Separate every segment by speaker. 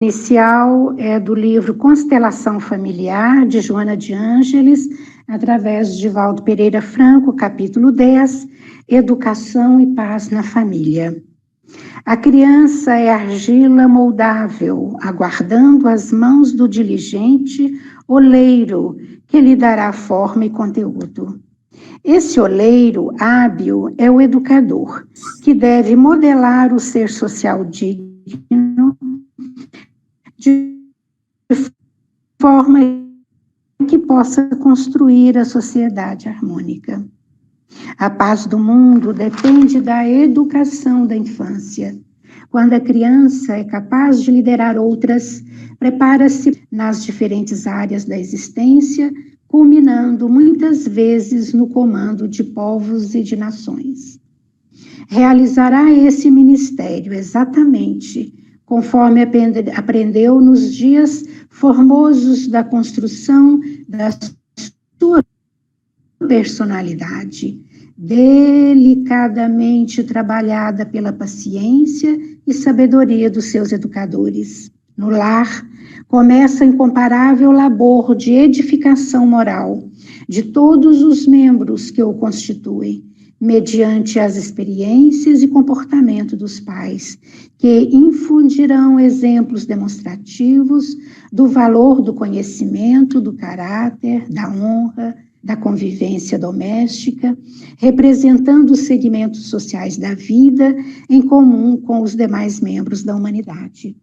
Speaker 1: inicial é do livro Constelação Familiar, de Joana de Ângeles, através de Valdo Pereira Franco, capítulo 10, Educação e Paz na Família. A criança é argila moldável, aguardando as mãos do diligente oleiro, que lhe dará forma e conteúdo. Esse oleiro hábil é o educador, que deve modelar o ser social digno de forma que possa construir a sociedade harmônica. A paz do mundo depende da educação da infância. Quando a criança é capaz de liderar outras, prepara-se nas diferentes áreas da existência, culminando muitas vezes no comando de povos e de nações. Realizará esse ministério exatamente conforme aprendeu nos dias formosos da construção da sua personalidade, delicadamente trabalhada pela paciência e sabedoria dos seus educadores. No lar, começa a incomparável labor de edificação moral de todos os membros que o constituem, mediante as experiências e comportamento dos pais, que infundirão exemplos demonstrativos do valor do conhecimento, do caráter, da honra, da convivência doméstica, representando os segmentos sociais da vida em comum com os demais membros da humanidade.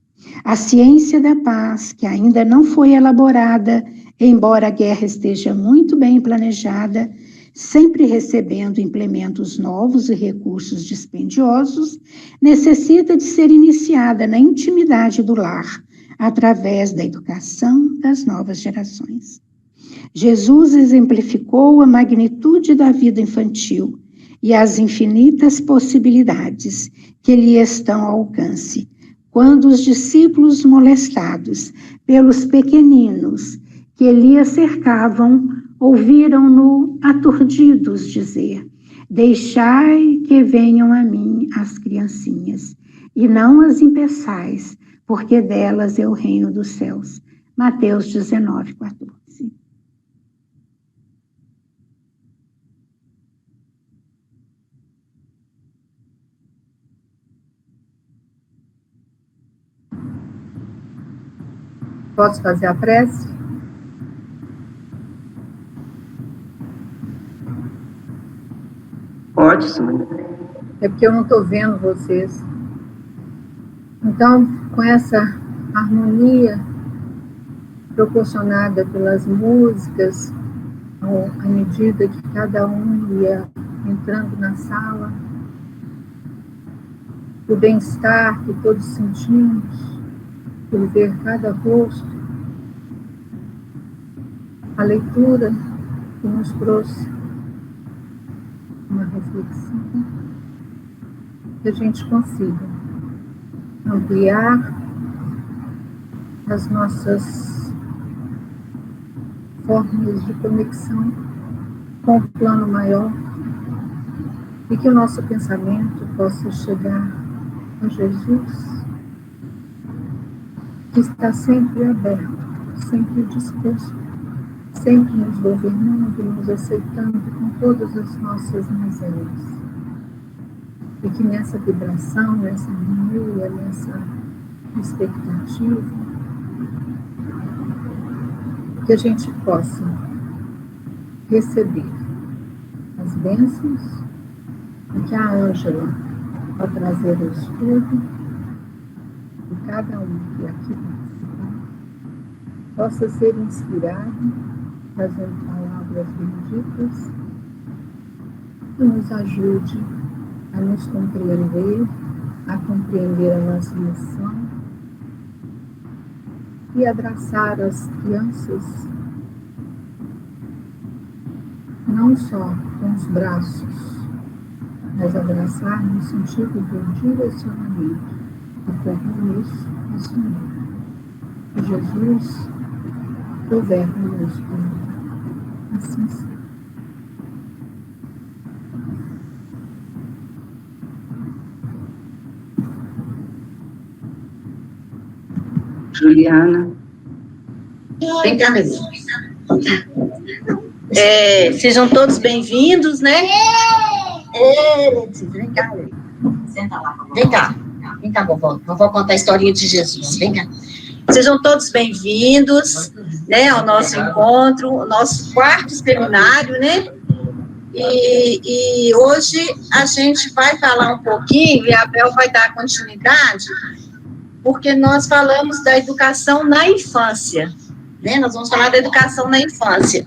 Speaker 1: A ciência da paz, que ainda não foi elaborada, embora a guerra esteja muito bem planejada, sempre recebendo implementos novos e recursos dispendiosos, necessita de ser iniciada na intimidade do lar, através da educação das novas gerações. Jesus exemplificou a magnitude da vida infantil e as infinitas possibilidades que lhe estão ao alcance, quando os discípulos molestados pelos pequeninos que lhe cercavam ouviram-no aturdidos dizer: deixai que venham a mim as criancinhas, e não as impeçais, porque delas é o reino dos céus. Mateus 19, 14.
Speaker 2: Posso fazer a prece?
Speaker 3: Pode, sim.
Speaker 2: É porque eu não estou vendo vocês. Então, com essa harmonia proporcionada pelas músicas, à medida que cada um ia entrando na sala, o bem-estar que todos sentimos, por ver cada rosto, a leitura que nos trouxe uma reflexão, que a gente consiga ampliar as nossas formas de conexão com o plano maior e que o nosso pensamento possa chegar a Jesus, que está sempre aberto, sempre disposto, sempre nos governando, nos aceitando com todas as nossas mazelas. E que nessa vibração, nessa harmonia, nessa expectativa, que a gente possa receber as bênçãos e que a Ângela, ao trazer o estudo, e cada um que aqui participar, possa ser inspirado, trazendo palavras benditas, que nos ajude a nos compreender, a compreender a nossa missão e abraçar as crianças não só com os braços, mas abraçar no sentido do direcionamento, do compromisso assumido. Que Jesus governe-nos por assim seja.
Speaker 3: Juliana.
Speaker 4: Vem cá, Bebê. Sejam todos bem-vindos, né? Vem cá, Lê. Senta lá, vovó. Vem cá. Vem cá, vovó. Vovó contar a historinha de Jesus. Vem cá. Sejam todos bem-vindos, né, ao nosso encontro, o nosso quarto seminário, né? E hoje a gente vai falar um pouquinho, e a Bel vai dar continuidade, porque nós falamos da educação na infância, né? Nós vamos falar da educação na infância.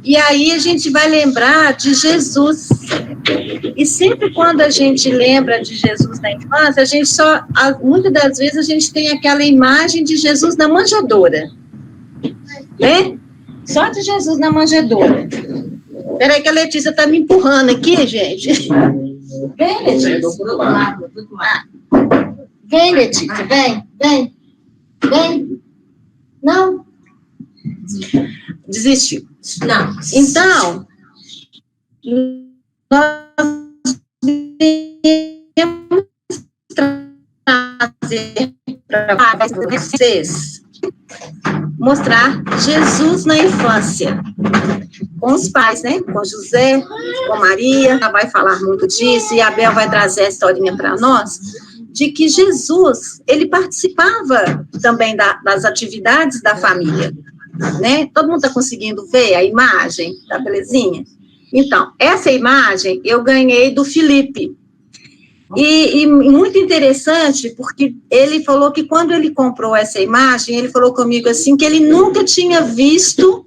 Speaker 4: E aí a gente vai lembrar de Jesus. E sempre quando a gente lembra de Jesus na infância, a gente muitas das vezes a gente tem aquela imagem de Jesus na manjedoura, né? Só de Jesus na manjedoura. Peraí que a Letícia está me empurrando aqui, gente. Vem, Letícia. Vem, Letícia, vem. Não? Desistiu. Não. Então, nós devemos trazer para vocês mostrar Jesus na infância, com os pais, né? Com José, com Maria, ela vai falar muito disso, e a Bel vai trazer a historinha para nós, de que Jesus, ele participava também das atividades da família, né? Todo mundo está conseguindo ver a imagem da belezinha? Então, essa imagem eu ganhei do Felipe. E muito interessante, porque ele falou que quando ele comprou essa imagem, ele falou comigo assim, que ele nunca tinha visto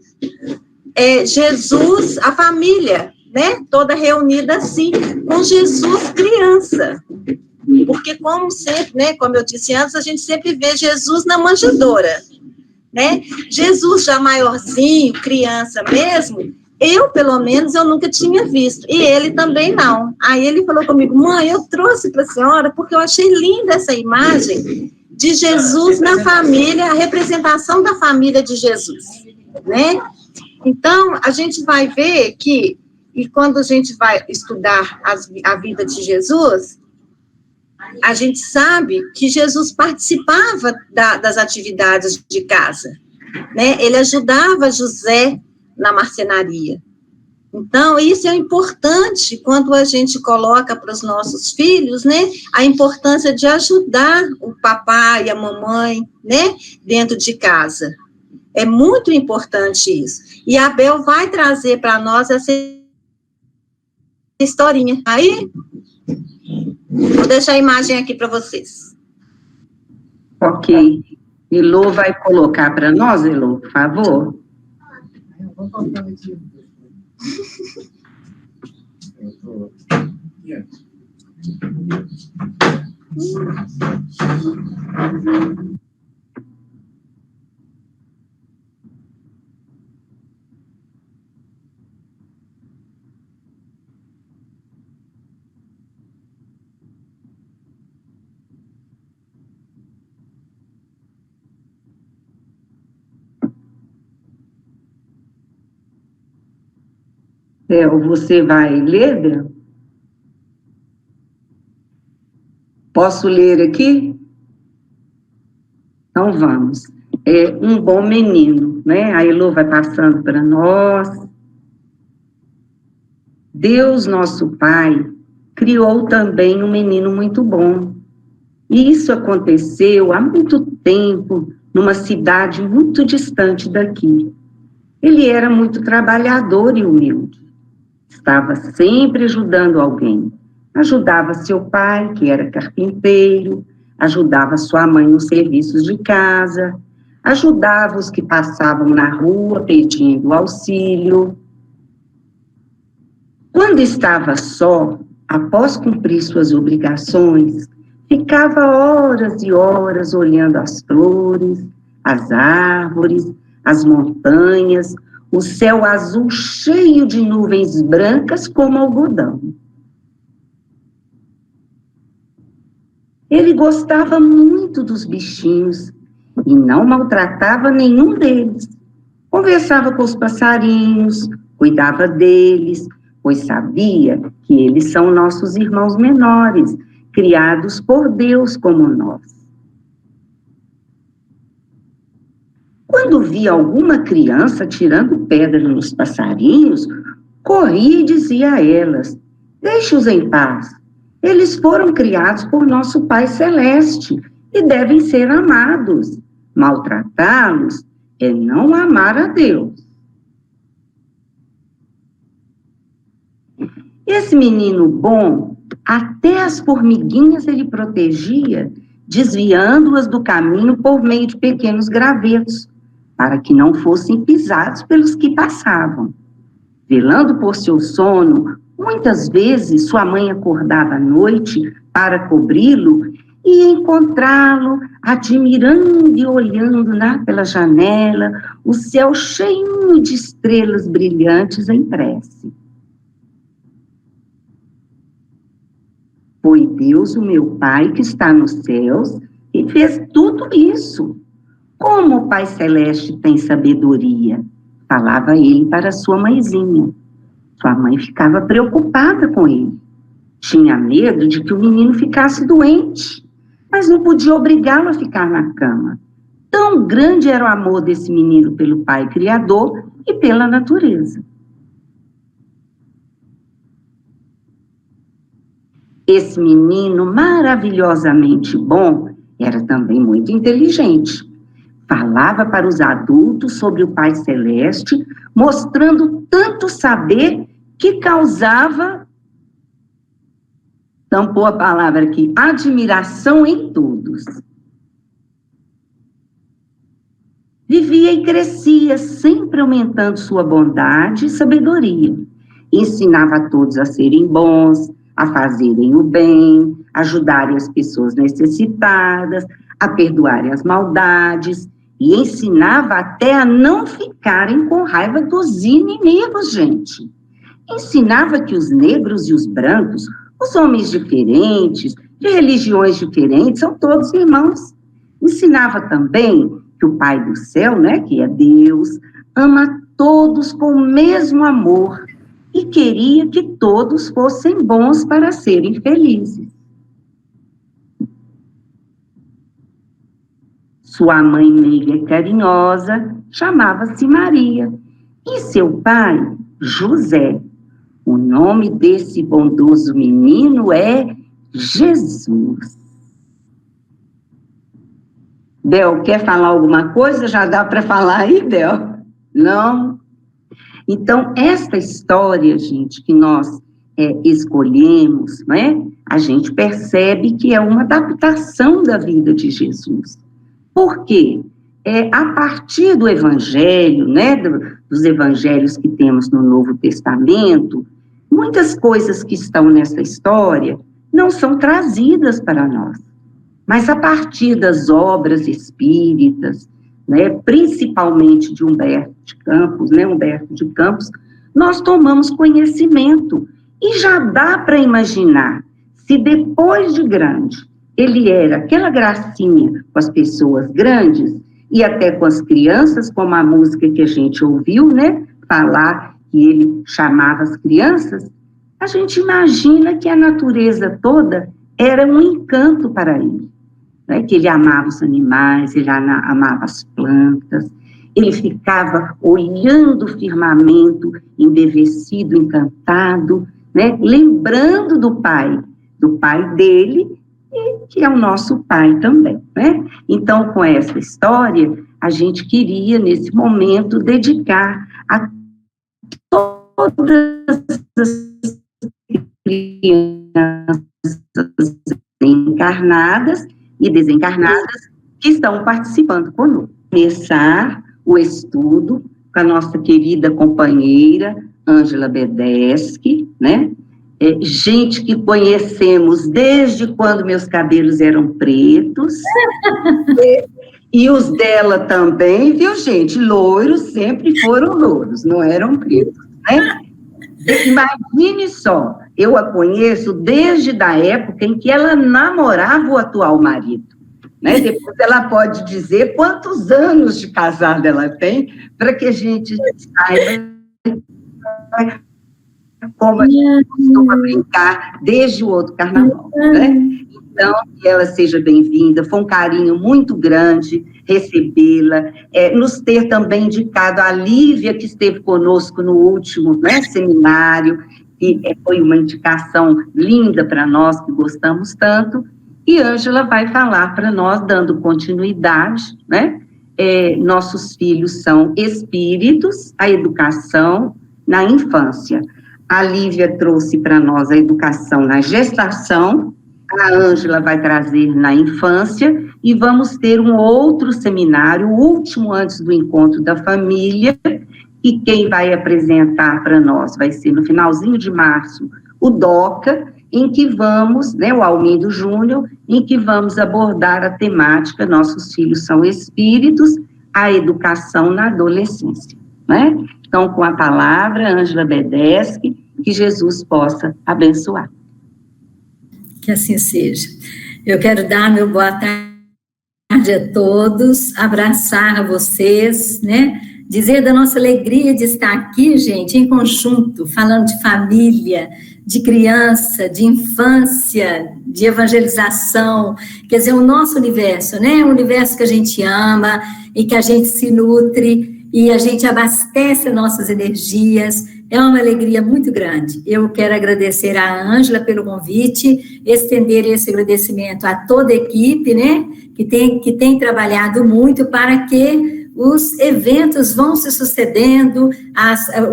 Speaker 4: Jesus, a família, né? Toda reunida assim, com Jesus criança. Porque como sempre, né? Como eu disse antes, a gente sempre vê Jesus na manjedoura, né? Jesus já maiorzinho, criança mesmo, eu, pelo menos, eu nunca tinha visto, e ele também não. Aí ele falou comigo, mãe, eu trouxe para a senhora, porque eu achei linda essa imagem de Jesus na família, a representação da família de Jesus, né? Então, a gente vai ver que, e quando a gente vai estudar a vida de Jesus, a gente sabe que Jesus participava das atividades de casa, né? Ele ajudava José na marcenaria. Então, isso é importante quando a gente coloca para os nossos filhos, né? A importância de ajudar o papai e a mamãe, né? Dentro de casa. É muito importante isso. E a Bel vai trazer para nós essa historinha. Aí, vou deixar a imagem aqui para vocês.
Speaker 3: Ok. Elô vai colocar para nós, Elô, por favor.
Speaker 2: Eu vou contar o dia.
Speaker 3: Você vai ler, Bel? Posso ler aqui? Então vamos. Um bom menino, né? A Elô vai passando para nós. Deus, nosso Pai, criou também um menino muito bom. E isso aconteceu há muito tempo, numa cidade muito distante daqui. Ele era muito trabalhador e humilde. Estava sempre ajudando alguém. Ajudava seu pai, que era carpinteiro, ajudava sua mãe nos serviços de casa, ajudava os que passavam na rua pedindo auxílio. Quando estava só, após cumprir suas obrigações, ficava horas e horas olhando as flores, as árvores, as montanhas, o céu azul cheio de nuvens brancas como algodão. Ele gostava muito dos bichinhos e não maltratava nenhum deles. Conversava com os passarinhos, cuidava deles, pois sabia que eles são nossos irmãos menores, criados por Deus como nós. quando via alguma criança tirando pedra nos passarinhos, corria e dizia a elas: deixe-os em paz. Eles foram criados por nosso Pai Celeste e devem ser amados. Maltratá-los é não amar a Deus. Esse menino bom, até as formiguinhas ele protegia, desviando-as do caminho por meio de pequenos gravetos, para que não fossem pisados pelos que passavam. Velando por seu sono, muitas vezes sua mãe acordava à noite para cobri-lo e encontrá-lo admirando e olhando pela janela o céu cheio de estrelas brilhantes em prece. Foi Deus, o meu Pai, que está nos céus, e fez tudo isso. Como o Pai Celeste tem sabedoria, falava ele para sua mãezinha. Sua mãe ficava preocupada com ele. Tinha medo de que o menino ficasse doente, mas não podia obrigá-lo a ficar na cama. Tão grande era o amor desse menino pelo Pai Criador e pela natureza. Esse menino maravilhosamente bom era também muito inteligente. Falava para os adultos sobre o Pai Celeste, mostrando tanto saber que causava, tampou a palavra aqui, admiração em todos. Vivia e crescia, sempre aumentando sua bondade e sabedoria. Ensinava a todos a serem bons, a fazerem o bem, ajudarem as pessoas necessitadas, a perdoarem as maldades, e ensinava até a não ficarem com raiva dos inimigos, gente. Ensinava que os negros e os brancos, os homens diferentes, de religiões diferentes, são todos irmãos. Ensinava também que o Pai do céu, né, que é Deus, ama todos com o mesmo amor, e queria que todos fossem bons para serem felizes. Sua mãe meiga e carinhosa chamava-se Maria, e seu pai, José. O nome desse bondoso menino é Jesus. Bel, quer falar alguma coisa? Já dá para falar aí, Bel? Não? Então, esta história, gente, que nós escolhemos, né, a gente percebe que é uma adaptação da vida de Jesus. Por quê? A partir do Evangelho, né, dos evangelhos que temos no Novo Testamento, muitas coisas que estão nessa história não são trazidas para nós. Mas a partir das obras espíritas, né, principalmente de Humberto de Campos, né, Humberto de Campos, nós tomamos conhecimento e já dá para imaginar se depois de grande ele era aquela gracinha com as pessoas grandes e até com as crianças, como a música que a gente ouviu, né, falar que ele chamava as crianças, a gente imagina que a natureza toda era um encanto para ele. Né, que ele amava os animais, ele amava as plantas, ele ficava olhando o firmamento, embevecido, encantado, né, lembrando do pai dele, e que é o nosso pai também. Né? Então, com essa história, a gente queria, nesse momento, dedicar a todas as crianças encarnadas e desencarnadas que estão participando conosco. Começar o estudo com a nossa querida companheira Ângela Bedeschi, né? Gente que conhecemos desde quando meus cabelos eram pretos, e os dela também, viu, gente? Loiros sempre foram louros, não eram pretos, né? Imagine só, eu a conheço desde a época em que ela namorava o atual marido. Né? Depois ela pode dizer quantos anos de casada ela tem, para que a gente saiba como a gente costuma brincar desde o outro carnaval. Né? Então, que ela seja bem-vinda, foi um carinho muito grande. recebê-la, nos ter também indicado a Lívia, que esteve conosco no último, né, seminário, e foi uma indicação linda para nós, que gostamos tanto, e Ângela vai falar para nós, dando continuidade, né? Nossos filhos são espíritos, a educação na infância. A Lívia trouxe para nós a educação na gestação, a Ângela vai trazer na infância, e vamos ter um outro seminário, o último antes do encontro da família, e quem vai apresentar para nós vai ser no finalzinho de março o DOCA, em que vamos, né, o Almindo Júnior, em que vamos abordar a temática Nossos Filhos São Espíritos, a educação na adolescência, né? Então, com a palavra, Ângela Bedeschi, que Jesus possa abençoar.
Speaker 2: Que assim seja. Eu quero dar meu boa tarde a todos, abraçar a vocês, né? Dizer da nossa alegria de estar aqui, gente, em conjunto, falando de família, de criança, de infância, de evangelização, quer dizer, o nosso universo, né? O universo que a gente ama e que a gente se nutre e a gente abastece nossas energias. É uma alegria muito grande. Eu quero agradecer a Ângela pelo convite, estender esse agradecimento a toda a equipe, né? Que tem trabalhado muito para que os eventos vão se sucedendo,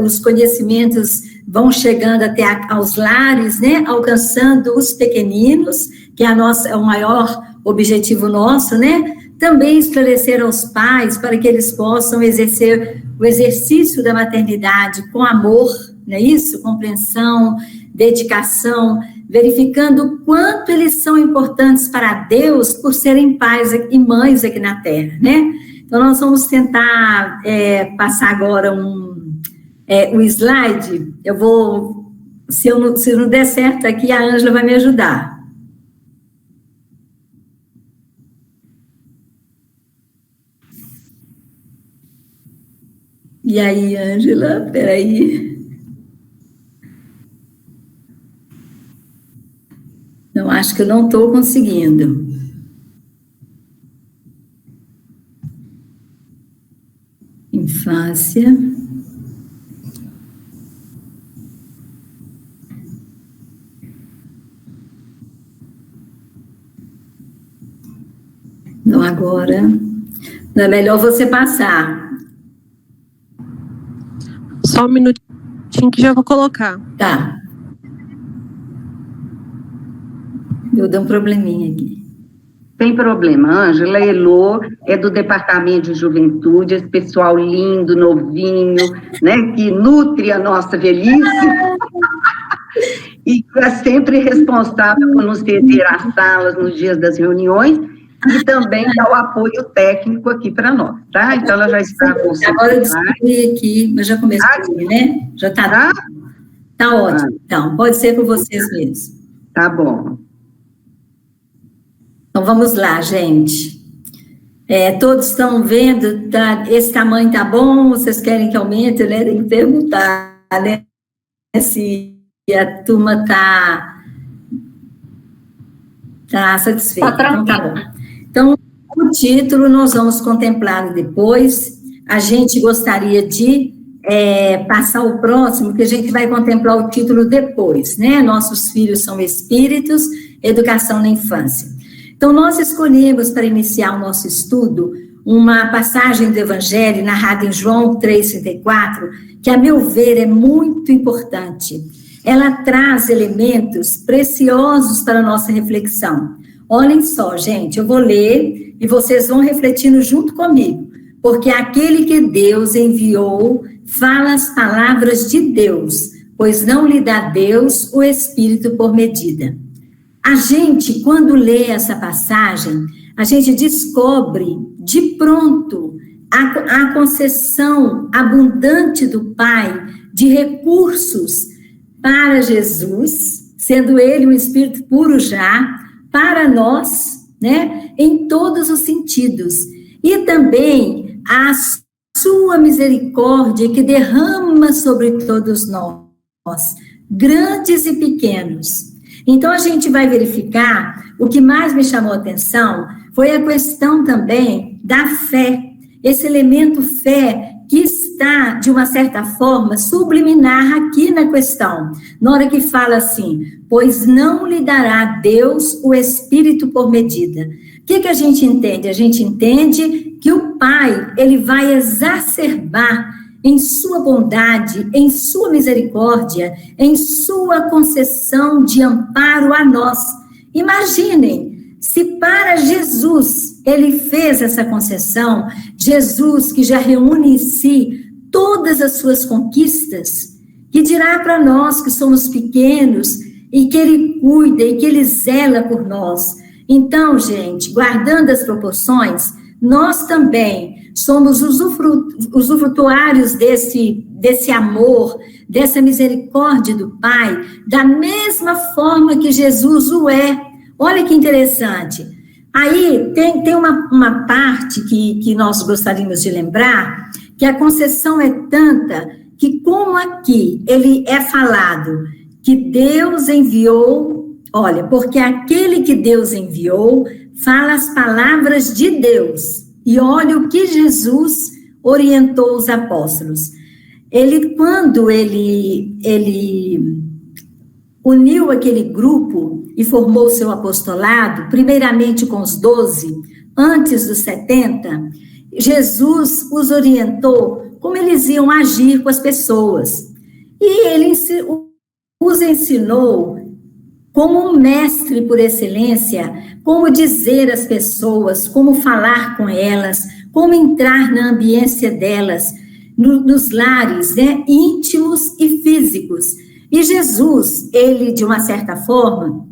Speaker 2: os conhecimentos vão chegando até aos lares, né, alcançando os pequeninos, que é o maior objetivo nosso, né, também esclarecer aos pais para que eles possam exercer o exercício da maternidade com amor, não é isso? Compreensão, dedicação, verificando o quanto eles são importantes para Deus por serem pais e mães aqui na Terra, né? Então, nós vamos tentar passar agora o slide. Eu vou, se não der certo aqui, a Ângela vai me ajudar. E aí, Ângela, peraí. Não, acho que eu não estou conseguindo. Infância. Não, agora. Não é melhor você passar.
Speaker 5: Só um minutinho que já vou colocar.
Speaker 2: Tá. Eu dei um probleminha aqui.
Speaker 3: Tem problema, Ângela. Elô é do Departamento de Juventude, esse pessoal lindo, novinho, né, que nutre a nossa velhice e é sempre responsável por nos ceder as salas nos dias das reuniões e também dá o apoio técnico aqui para nós, tá? Então, ela já está com o
Speaker 2: agora eu descobri aqui, mas já comecei, né? Já está. Tá ótimo. Então, pode ser com vocês mesmos.
Speaker 3: Tá bom.
Speaker 2: Então, vamos lá, gente. Todos estão vendo, esse tamanho tá bom? Vocês querem que aumente, né? Tem que perguntar, né? Se a turma tá satisfeita. Então, tá bom. Então, o título nós vamos contemplar depois. A gente gostaria de passar o próximo, que a gente vai contemplar o título depois, né? Nossos filhos são espíritos, educação na infância. Então, nós escolhemos para iniciar o nosso estudo uma passagem do Evangelho narrada em João 3,34, que, a meu ver, é muito importante. Ela traz elementos preciosos para a nossa reflexão. Olhem só, gente, eu vou ler e vocês vão refletindo junto comigo, porque aquele que Deus enviou fala as palavras de Deus, pois não lhe dá Deus o Espírito por medida. A gente, quando lê essa passagem, a gente descobre de pronto a concessão abundante do Pai de recursos para Jesus, sendo Ele um Espírito puro já, para nós, né, em todos os sentidos. E também a sua misericórdia que derrama sobre todos nós, grandes e pequenos. Então, a gente vai verificar, o que mais me chamou a atenção foi a questão também
Speaker 6: da fé, esse elemento fé que está, de uma certa forma, subliminar aqui na questão, na hora que fala assim, pois não lhe dará Deus o Espírito por medida. O que a gente entende? A gente entende que o Pai, ele vai exacerbar em sua bondade, em sua misericórdia, em sua concessão de amparo a nós. Imaginem, se para Jesus ele fez essa concessão, Jesus que já reúne em si todas as suas conquistas, que dirá para nós que somos pequenos e que ele cuida e que ele zela por nós. Então, gente, guardando as proporções, nós também somos usufrutuários desse amor, dessa misericórdia do Pai, da mesma forma que Jesus o é. Olha que interessante. Aí tem uma parte que nós gostaríamos de lembrar, que a concessão é tanta que, como aqui ele é falado, que Deus enviou, olha, porque aquele que Deus enviou fala as palavras de Deus. E olha o que Jesus orientou os apóstolos. Quando ele uniu aquele grupo e formou o seu apostolado, primeiramente com os 12, antes dos 70, Jesus os orientou como eles iam agir com as pessoas. E ele os ensinou como um mestre por excelência, como dizer às pessoas, como falar com elas, como entrar na ambiência delas, nos lares, né, íntimos e físicos. E Jesus, ele, de uma certa forma,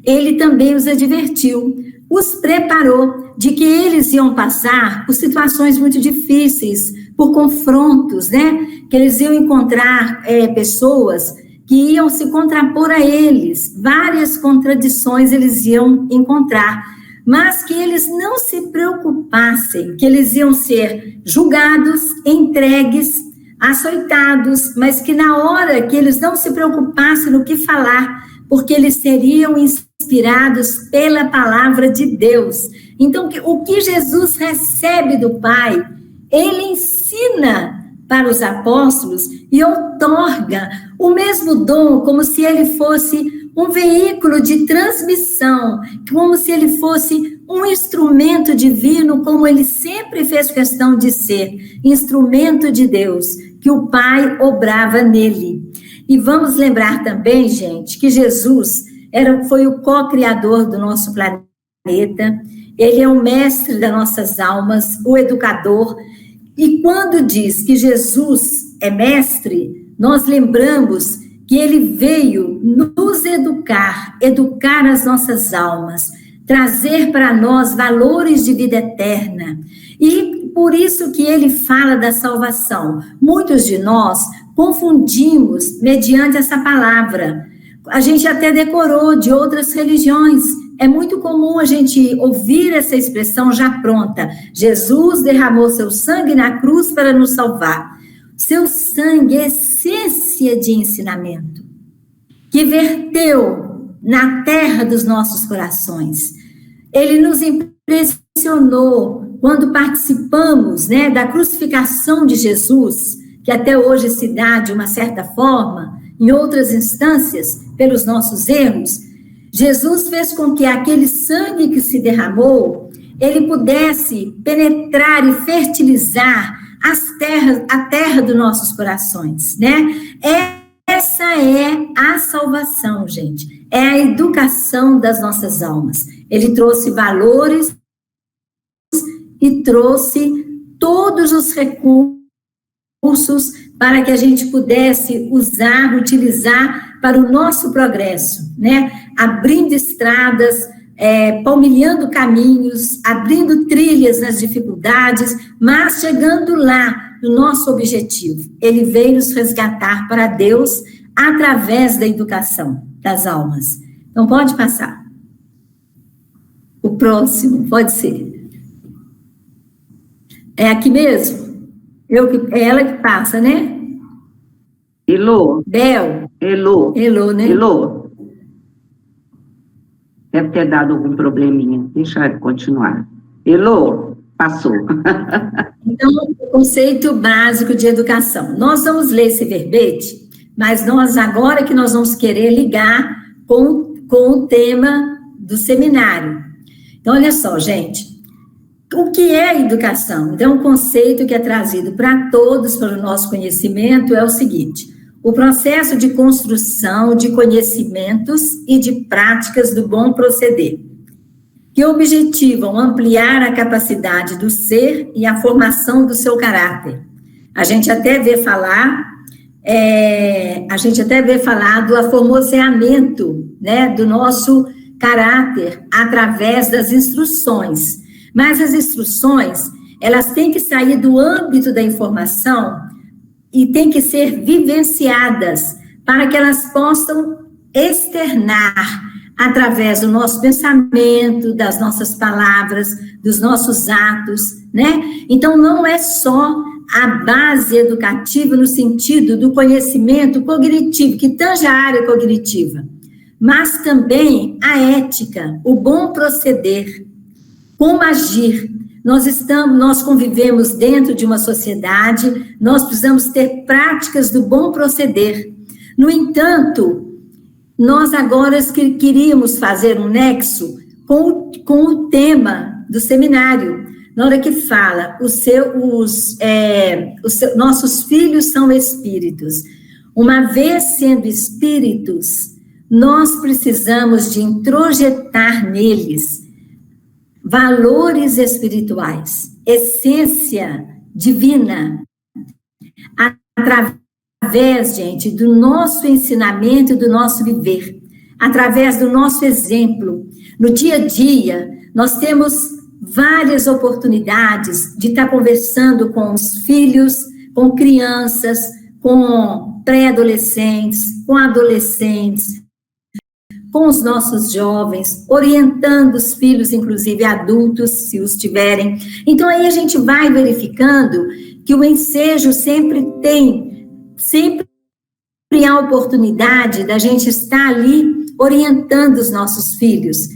Speaker 6: ele também os advertiu, os preparou de que eles iam passar por situações muito difíceis, por confrontos, né, que eles iam encontrar pessoas que iam se contrapor a eles, várias contradições eles iam encontrar, mas que eles não se preocupassem, que eles iam ser julgados, entregues, açoitados, mas que na hora que eles não se preocupassem no que falar, porque eles seriam inspirados pela palavra de Deus. Então, o que Jesus recebe do Pai, ele ensina para os apóstolos e outorga o mesmo dom, como se ele fosse um veículo de transmissão, como se ele fosse um instrumento divino, como ele sempre fez questão de ser, instrumento de Deus, que o Pai obrava nele. E vamos lembrar também, gente, que Jesus foi o co-criador do nosso planeta, ele é o mestre das nossas almas, o educador. E quando diz que Jesus é mestre, nós lembramos que ele veio nos educar as nossas almas, trazer para nós valores de vida eterna. E por isso que ele fala da salvação. Muitos de nós confundimos mediante essa palavra. A gente até decorou de outras religiões. É muito comum a gente ouvir essa expressão já pronta. Jesus derramou seu sangue na cruz para nos salvar. Seu sangue é essência de ensinamento, que verteu na terra dos nossos corações. Ele nos impressionou quando participamos, né, da crucificação de Jesus, que até hoje se dá de uma certa forma, em outras instâncias, pelos nossos erros. Jesus fez com que aquele sangue que se derramou, ele pudesse penetrar e fertilizar a terra dos nossos corações, né? Essa é a salvação, gente. É a educação das nossas almas. Ele trouxe valores e trouxe todos os recursos para que a gente pudesse usar, utilizar para o nosso progresso, né? Abrindo estradas, palmilhando caminhos, abrindo trilhas nas dificuldades, mas chegando lá no nosso objetivo. Ele veio nos resgatar para Deus através da educação das almas. Então, pode passar. O próximo, pode ser. É aqui mesmo? É ela que passa, né?
Speaker 3: Elô.
Speaker 6: Bel.
Speaker 3: Elô.
Speaker 6: Elô, né?
Speaker 3: Elô. Deve ter dado algum probleminha. Deixa eu continuar. Elô, passou.
Speaker 6: Então, o conceito básico de educação. Nós vamos ler esse verbete, mas agora que nós vamos querer ligar com o tema do seminário. Então, olha só, gente. O que é educação? Então, o conceito que é trazido para todos, para o nosso conhecimento, é o seguinte: o processo de construção de conhecimentos e de práticas do bom proceder, que objetivam ampliar a capacidade do ser e a formação do seu caráter. A gente até vê falar do aformoseamento, né, do nosso caráter através das instruções. Mas as instruções, elas têm que sair do âmbito da informação e têm que ser vivenciadas para que elas possam externar através do nosso pensamento, das nossas palavras, dos nossos atos, né? Então, não é só a base educativa no sentido do conhecimento cognitivo, que tange a área cognitiva, mas também a ética, o bom proceder, como agir. Nós convivemos dentro de uma sociedade, nós precisamos ter práticas do bom proceder. No entanto, nós agora queríamos fazer um nexo com o tema do seminário. Na hora que fala, nossos filhos são espíritos. Uma vez sendo espíritos, nós precisamos de introjetar neles valores espirituais, essência divina, através, gente, do nosso ensinamento e do nosso viver, através do nosso exemplo. No dia a dia, nós temos várias oportunidades de estar conversando com os filhos, com crianças, com pré-adolescentes, com adolescentes, com os nossos jovens, orientando os filhos, inclusive adultos, se os tiverem. Então, aí a gente vai verificando que o ensejo sempre há oportunidade da gente estar ali orientando os nossos filhos.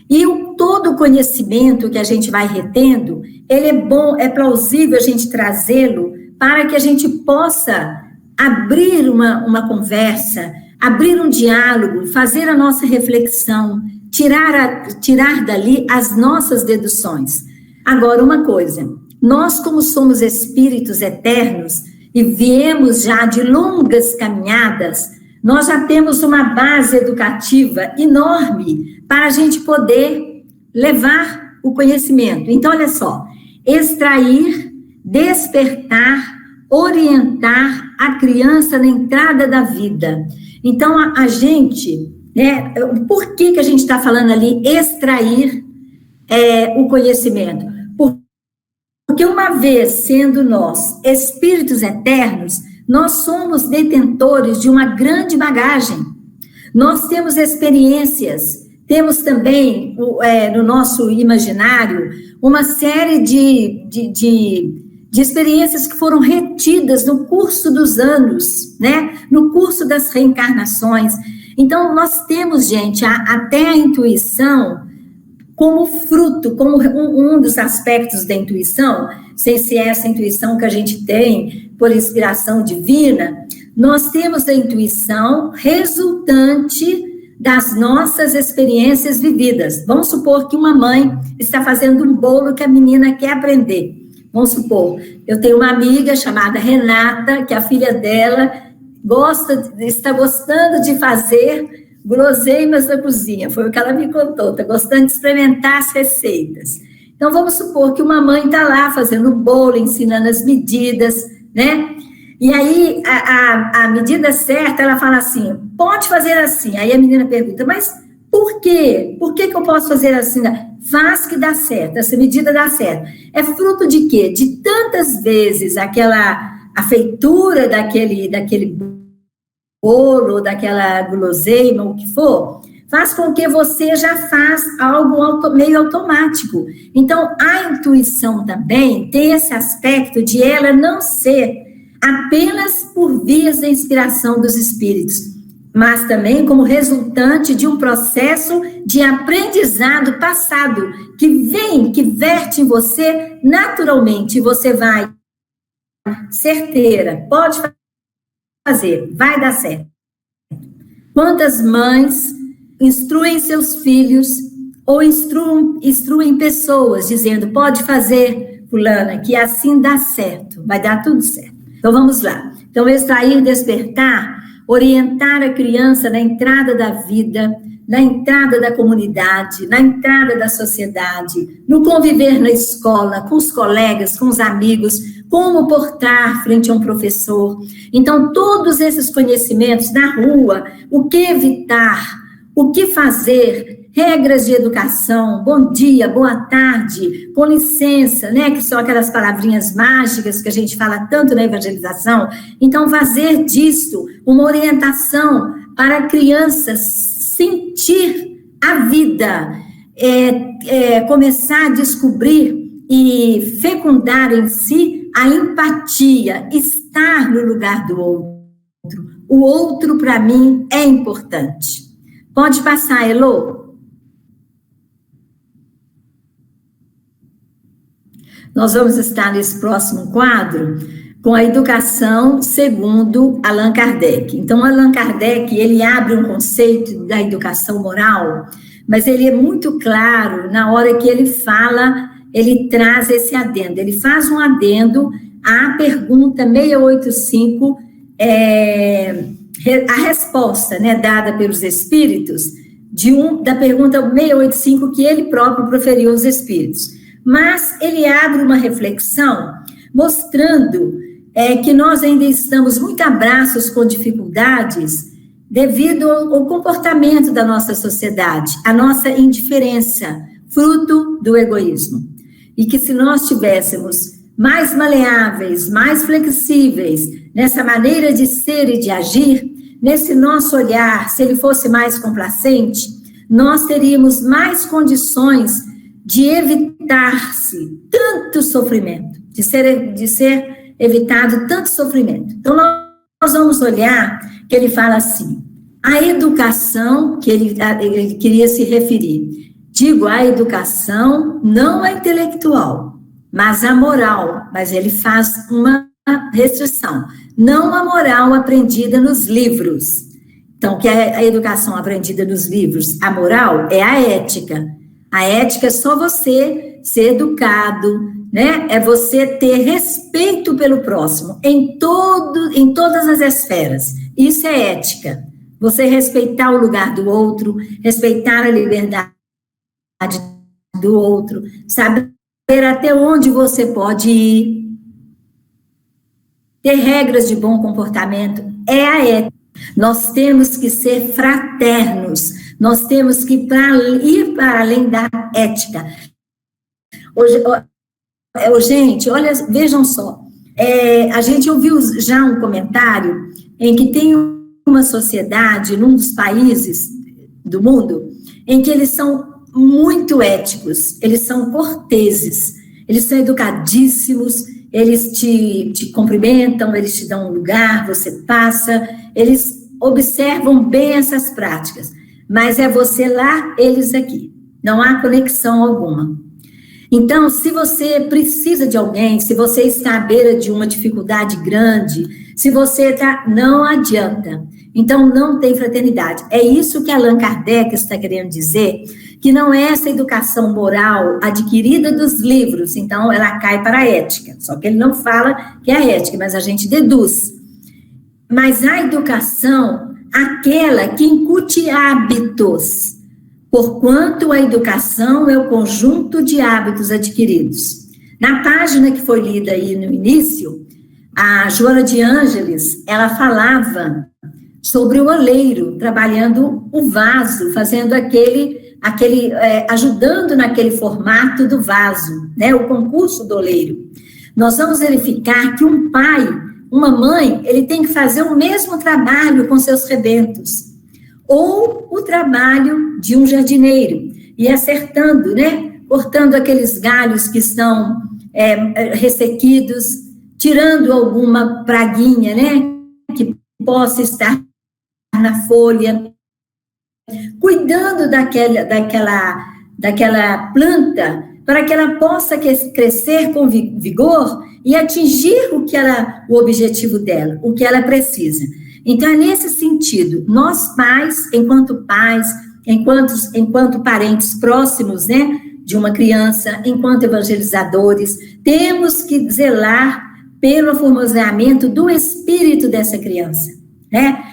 Speaker 6: E todo o conhecimento que a gente vai retendo, ele é bom, é plausível a gente trazê-lo para que a gente possa abrir uma conversa, abrir um diálogo, fazer a nossa reflexão, tirar dali as nossas deduções. Agora, uma coisa, nós como somos espíritos eternos e viemos já de longas caminhadas, nós já temos uma base educativa enorme para a gente poder levar o conhecimento. Então, olha só, extrair, despertar, orientar a criança na entrada da vida. Então, a gente, né, por que a gente está falando ali extrair o conhecimento? Porque uma vez sendo nós espíritos eternos, nós somos detentores de uma grande bagagem. Nós temos experiências, temos também no nosso imaginário uma série de experiências que foram retidas no curso dos anos, né? No curso das reencarnações. Então, nós temos, gente, até a intuição como fruto, como um dos aspectos da intuição, sem ser essa intuição que a gente tem por inspiração divina, nós temos a intuição resultante das nossas experiências vividas. Vamos supor que uma mãe está fazendo um bolo que a menina quer aprender. Vamos supor, eu tenho uma amiga chamada Renata, que a filha dela está gostando de fazer guloseimas na cozinha, foi o que ela me contou, está gostando de experimentar as receitas. Então, vamos supor que uma mãe está lá fazendo o bolo, ensinando as medidas, né? E aí, a medida certa, ela fala assim, pode fazer assim. Aí a menina pergunta, mas por quê? Por que eu posso fazer assim? Faz que dá certo, essa medida dá certo. É fruto de quê? De tantas vezes a feitura daquele bolo, daquela guloseima, o que for, faz com que você já faz algo meio automático. Então, a intuição também tem esse aspecto de ela não ser apenas por vias da inspiração dos espíritos. mas também como resultante de um processo de aprendizado passado, que verte em você naturalmente, e você vai, certeira, pode fazer, vai dar certo. Quantas mães instruem seus filhos, ou instruem pessoas, dizendo, pode fazer, fulana, que assim dá certo, vai dar tudo certo. Então, vamos lá. Então, extrair, despertar, orientar a criança na entrada da vida, na entrada da comunidade, na entrada da sociedade, no conviver na escola, com os colegas, com os amigos, como portar frente a um professor. Então, todos esses conhecimentos na rua, o que evitar, o que fazer, regras de educação, bom dia, boa tarde, com licença, né, que são aquelas palavrinhas mágicas que a gente fala tanto na evangelização. Então, fazer disso uma orientação para a criança sentir a vida, começar a descobrir e fecundar em si a empatia, estar no lugar do outro. O outro, para mim, é importante. Pode passar, Elô. Nós vamos estar nesse próximo quadro com a educação segundo Allan Kardec. Então, Allan Kardec, ele abre um conceito da educação moral, mas ele é muito claro na hora que ele fala, ele traz esse adendo. Ele faz um adendo à pergunta 685, a resposta, né, dada pelos espíritos, da pergunta 685 que ele próprio proferiu aos espíritos. Mas ele abre uma reflexão mostrando que nós ainda estamos muito abraços com dificuldades devido ao comportamento da nossa sociedade, a nossa indiferença, fruto do egoísmo. E que se nós tivéssemos mais maleáveis, mais flexíveis nessa maneira de ser e de agir, nesse nosso olhar, se ele fosse mais complacente, nós teríamos mais condições de evitar-se tanto sofrimento, de ser evitado tanto sofrimento. Então, nós vamos olhar que ele fala assim, a educação, que ele queria se referir, digo a educação, não a intelectual, mas a moral, mas ele faz uma restrição, não a moral aprendida nos livros. Então, que é a educação aprendida nos livros, a moral é a ética. A ética é só você ser educado, né? É você ter respeito pelo próximo em todas as esferas. Isso é ética. Você respeitar o lugar do outro, respeitar a liberdade do outro, saber até onde você pode ir. Ter regras de bom comportamento é a ética. Nós temos que ser fraternos. Nós temos que ir para além da ética. Hoje, gente, olha, vejam só. A gente ouviu já um comentário em que tem uma sociedade, num dos países do mundo, em que eles são muito éticos, eles são corteses, eles são educadíssimos, eles te cumprimentam, eles te dão um lugar, você passa, eles observam bem essas práticas. Mas é você lá, eles aqui. Não há conexão alguma. Então, se você precisa de alguém, se você está à beira de uma dificuldade grande, se você está... Não adianta. Então, não tem fraternidade. É isso que Allan Kardec está querendo dizer, que não é essa educação moral adquirida dos livros, então ela cai para a ética. Só que ele não fala que é a ética, mas a gente deduz. Mas a educação... aquela que incute hábitos, porquanto a educação é o conjunto de hábitos adquiridos. Na página que foi lida aí no início, a Joana de Ângeles, ela falava sobre o oleiro, trabalhando o vaso, fazendo ajudando naquele formato do vaso, né, o concurso do oleiro. Nós vamos verificar que um pai, uma mãe, ele tem que fazer o mesmo trabalho com seus rebentos, ou o trabalho de um jardineiro, e acertando, né, cortando aqueles galhos que estão ressequidos, tirando alguma praguinha, né, que possa estar devagar na folha, cuidando daquela planta para que ela possa crescer com vigor e atingir o objetivo dela, o que ela precisa. Então, é nesse sentido, nós pais, enquanto parentes próximos, né, de uma criança, enquanto evangelizadores, temos que zelar pelo aformoseamento do espírito dessa criança, né,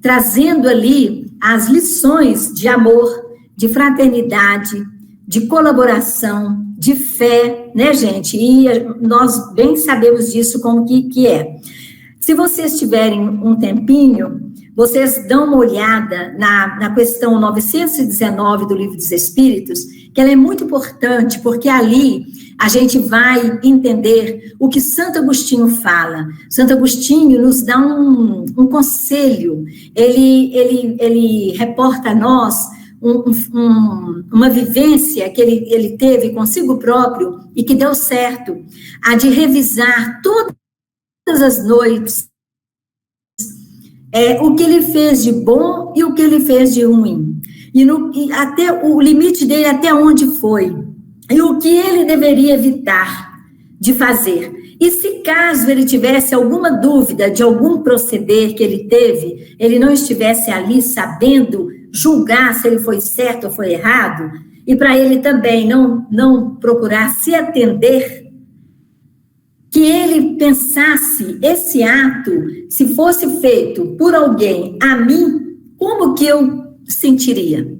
Speaker 6: trazendo ali as lições de amor, de fraternidade, de colaboração, de fé, né, gente? E nós bem sabemos disso como que é. Se vocês tiverem um tempinho, vocês dão uma olhada na questão 919 do Livro dos Espíritos, que ela é muito importante, porque ali a gente vai entender o que Santo Agostinho fala. Santo Agostinho nos dá um conselho, ele reporta a nós uma vivência que ele teve consigo próprio e que deu certo, a de revisar todas as noites o que ele fez de bom e o que ele fez de ruim, e até o limite dele até onde foi, e o que ele deveria evitar de fazer. E se caso ele tivesse alguma dúvida de algum proceder que ele teve, ele não estivesse ali sabendo julgar se ele foi certo ou foi errado, e para ele também não procurar se atender, que ele pensasse esse ato, se fosse feito por alguém a mim, como que eu sentiria?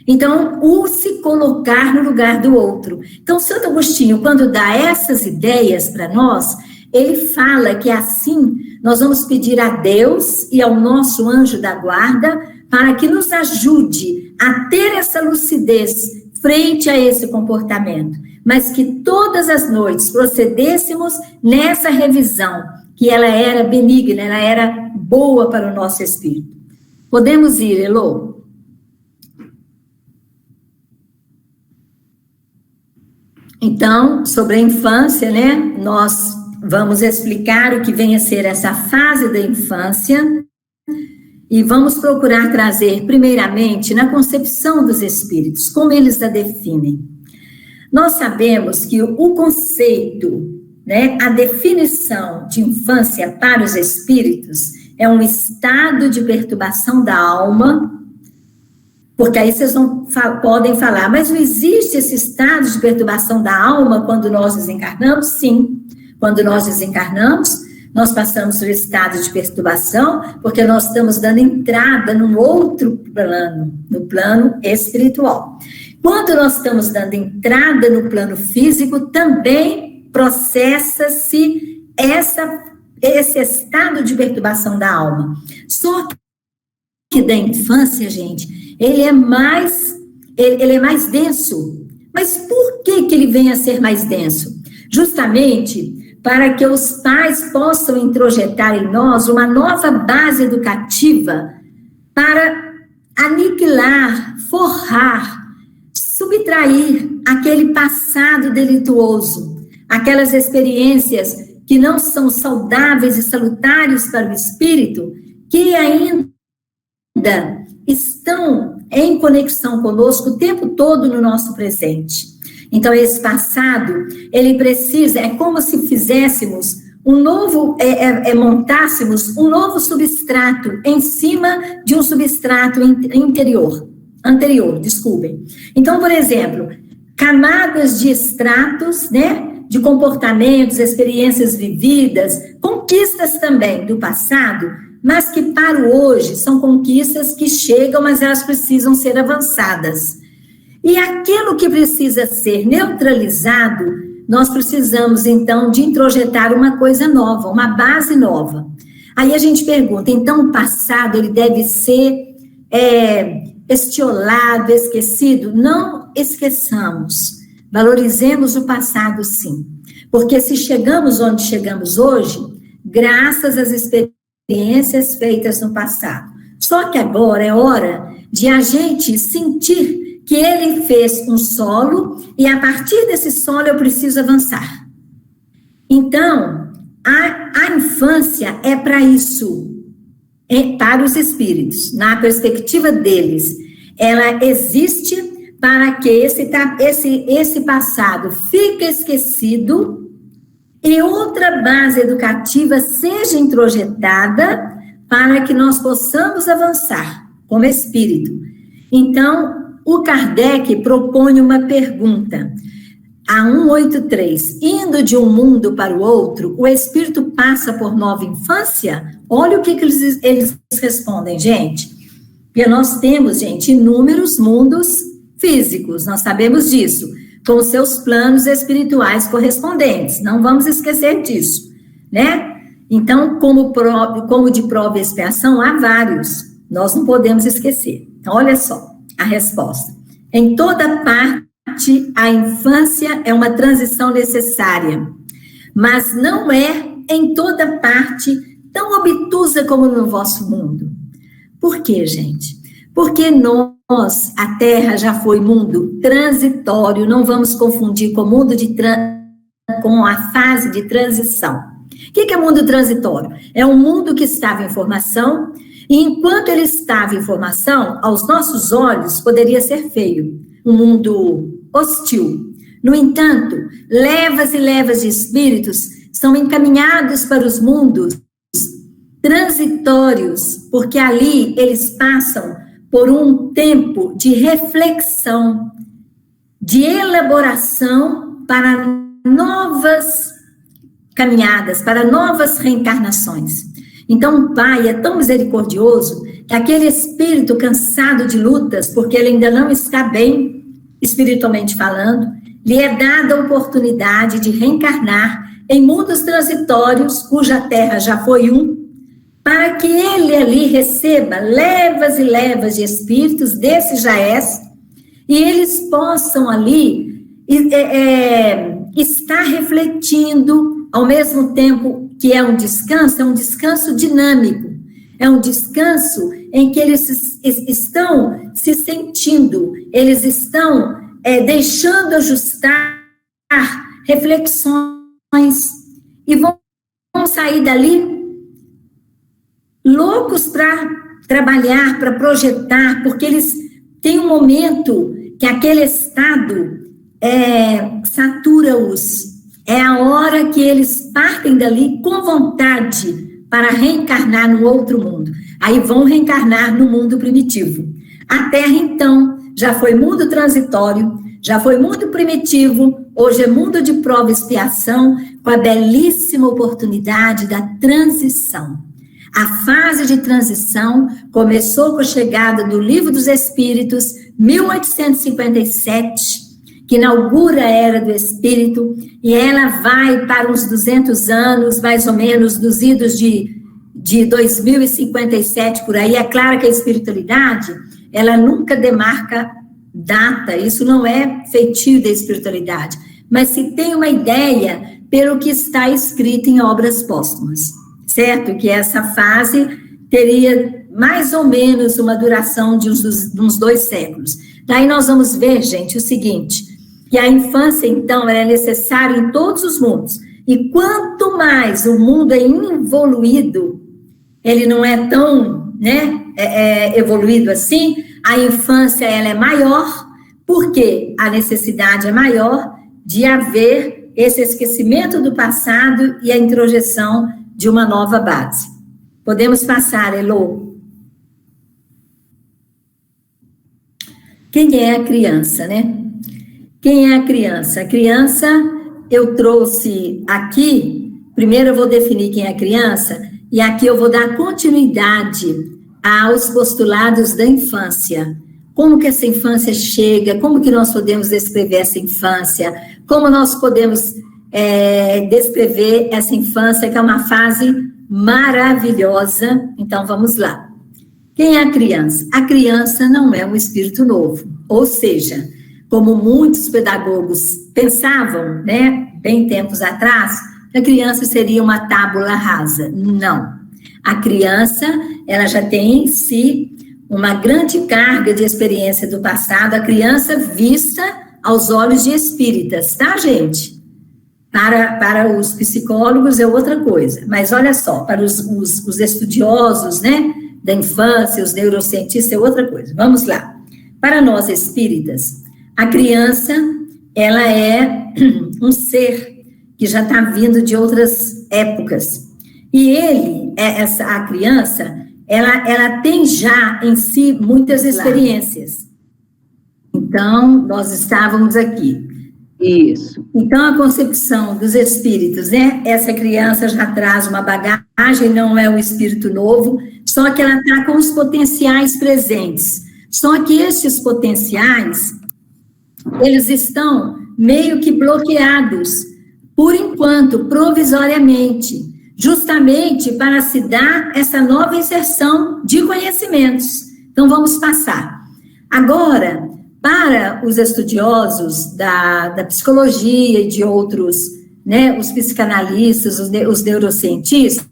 Speaker 6: Então, o se colocar no lugar do outro. Então, Santo Agostinho, quando dá essas ideias para nós, ele fala que assim nós vamos pedir a Deus e ao nosso anjo da guarda para que nos ajude a ter essa lucidez frente a esse comportamento, mas que todas as noites procedêssemos nessa revisão, que ela era benigna, ela era boa para o nosso espírito. Podemos ir, Elô? Então, sobre a infância, né, nós vamos explicar o que vem a ser essa fase da infância e vamos procurar trazer, primeiramente, na concepção dos espíritos, como eles a definem. Nós sabemos que o conceito, né, a definição de infância para os espíritos é um estado de perturbação da alma, porque aí vocês podem falar, mas não existe esse estado de perturbação da alma quando nós desencarnamos? Sim, quando nós desencarnamos, nós passamos por estado de perturbação, porque nós estamos dando entrada num outro plano, no plano espiritual. Quando nós estamos dando entrada no plano físico, também processa-se esse estado de perturbação da alma. Só que da infância, gente, ele é mais denso. Mas por que ele vem a ser mais denso? Justamente para que os pais possam introjetar em nós uma nova base educativa para aniquilar, forrar, subtrair aquele passado delituoso, aquelas experiências que não são saudáveis e salutares para o espírito, que ainda estão em conexão conosco o tempo todo no nosso presente. Então, esse passado, ele precisa, é como se fizéssemos montássemos um novo substrato em cima de um substrato anterior, desculpem. Então, por exemplo, camadas de estratos, né, de comportamentos, experiências vividas, conquistas também do passado, mas que para o hoje são conquistas que chegam, mas elas precisam ser avançadas. E aquilo que precisa ser neutralizado, nós precisamos, então, de introjetar uma coisa nova, uma base nova. Aí a gente pergunta, então o passado, ele deve ser estiolado, esquecido? Não esqueçamos, valorizemos o passado, sim. Porque se chegamos onde chegamos hoje, graças às experiências feitas no passado. Só que agora é hora de a gente sentir que ele fez um solo, e a partir desse solo eu preciso avançar. Então, a infância é para isso. para os espíritos, na perspectiva deles, ela existe para que esse passado fique esquecido e outra base educativa seja introjetada para que nós possamos avançar como espírito. Então, o Kardec propõe uma pergunta. A 183, indo de um mundo para o outro, o espírito passa por nova infância? Olha o que eles respondem, gente. Porque nós temos, gente, inúmeros mundos físicos, nós sabemos disso, com seus planos espirituais correspondentes, não vamos esquecer disso, né? Então, como de prova e expiação, há vários, nós não podemos esquecer. Então, olha só a resposta. Em toda parte, a infância é uma transição necessária, mas não é em toda parte tão obtusa como no vosso mundo. Por quê, gente? Porque nós, a Terra já foi mundo transitório, não vamos confundir com mundo com a fase de transição. O que é mundo transitório? É um mundo que estava em formação, e enquanto ele estava em formação, aos nossos olhos poderia ser feio, um mundo hostil. No entanto, levas e levas de espíritos são encaminhados para os mundos transitórios, porque ali eles passam por um tempo de reflexão, de elaboração para novas caminhadas, para novas reencarnações. Então, o Pai é tão misericordioso que aquele espírito cansado de lutas, porque ele ainda não está bem, espiritualmente falando, lhe é dada a oportunidade de reencarnar em mundos transitórios, cuja terra já foi para que ele ali receba levas e levas de espíritos desse Jaés, e eles possam ali estar refletindo, ao mesmo tempo que é um descanso dinâmico, é um descanso em que eles estão se sentindo, eles estão deixando ajustar reflexões, e vão sair dali loucos para trabalhar, para projetar, porque eles têm um momento que aquele estado satura-os. É a hora que eles partem dali com vontade para reencarnar no outro mundo. Aí vão reencarnar no mundo primitivo. A Terra, então, já foi mundo transitório, já foi mundo primitivo, hoje é mundo de prova e expiação, com a belíssima oportunidade da transição. A fase de transição começou com a chegada do Livro dos Espíritos, 1857, que inaugura a Era do Espírito, e ela vai para uns 200 anos, mais ou menos, dos idos de 2057, por aí. É claro que a espiritualidade, ela nunca demarca data, isso não é feitio da espiritualidade, mas se tem uma ideia pelo que está escrito em obras póstumas, certo? Que essa fase teria mais ou menos uma duração de uns 2 séculos. Daí nós vamos ver, gente, o seguinte, que a infância, então, é necessária em todos os mundos, e quanto mais o mundo é evoluído, ele não é tão, evoluído assim, a infância, ela é maior, porque a necessidade é maior de haver esse esquecimento do passado e a introjeção de uma nova base. Podemos passar, Elô? Quem é a criança, né? Quem é a criança? A criança, eu trouxe aqui, primeiro eu vou definir quem é a criança, e aqui eu vou dar continuidade aos postulados da infância. Como que essa infância chega, como que nós podemos descrever essa infância, como nós podemos descrever essa infância, que é uma fase maravilhosa. Então, vamos lá. Quem é a criança? A criança não é um espírito novo, ou seja, como muitos pedagogos pensavam, bem tempos atrás, a criança seria uma tábula rasa. Não. A criança, ela já tem em si uma grande carga de experiência do passado, a criança vista aos olhos de espíritas, tá, gente? Para os psicólogos é outra coisa, mas olha só, para os estudiosos, né, da infância, os neurocientistas é outra coisa. Vamos lá. Para nós espíritas, a criança, ela é um ser que já está vindo de outras épocas. E a criança, ela tem já em si muitas experiências. Então, nós estávamos aqui.
Speaker 3: Isso.
Speaker 6: Então, a concepção dos espíritos, né? Essa criança já traz uma bagagem, não é um espírito novo, só que ela está com os potenciais presentes. Só que esses potenciais, eles estão meio que bloqueados, por enquanto, provisoriamente, justamente para se dar essa nova inserção de conhecimentos. Então, vamos passar. Agora, para os estudiosos da psicologia e de outros, né, os psicanalistas, os neurocientistas,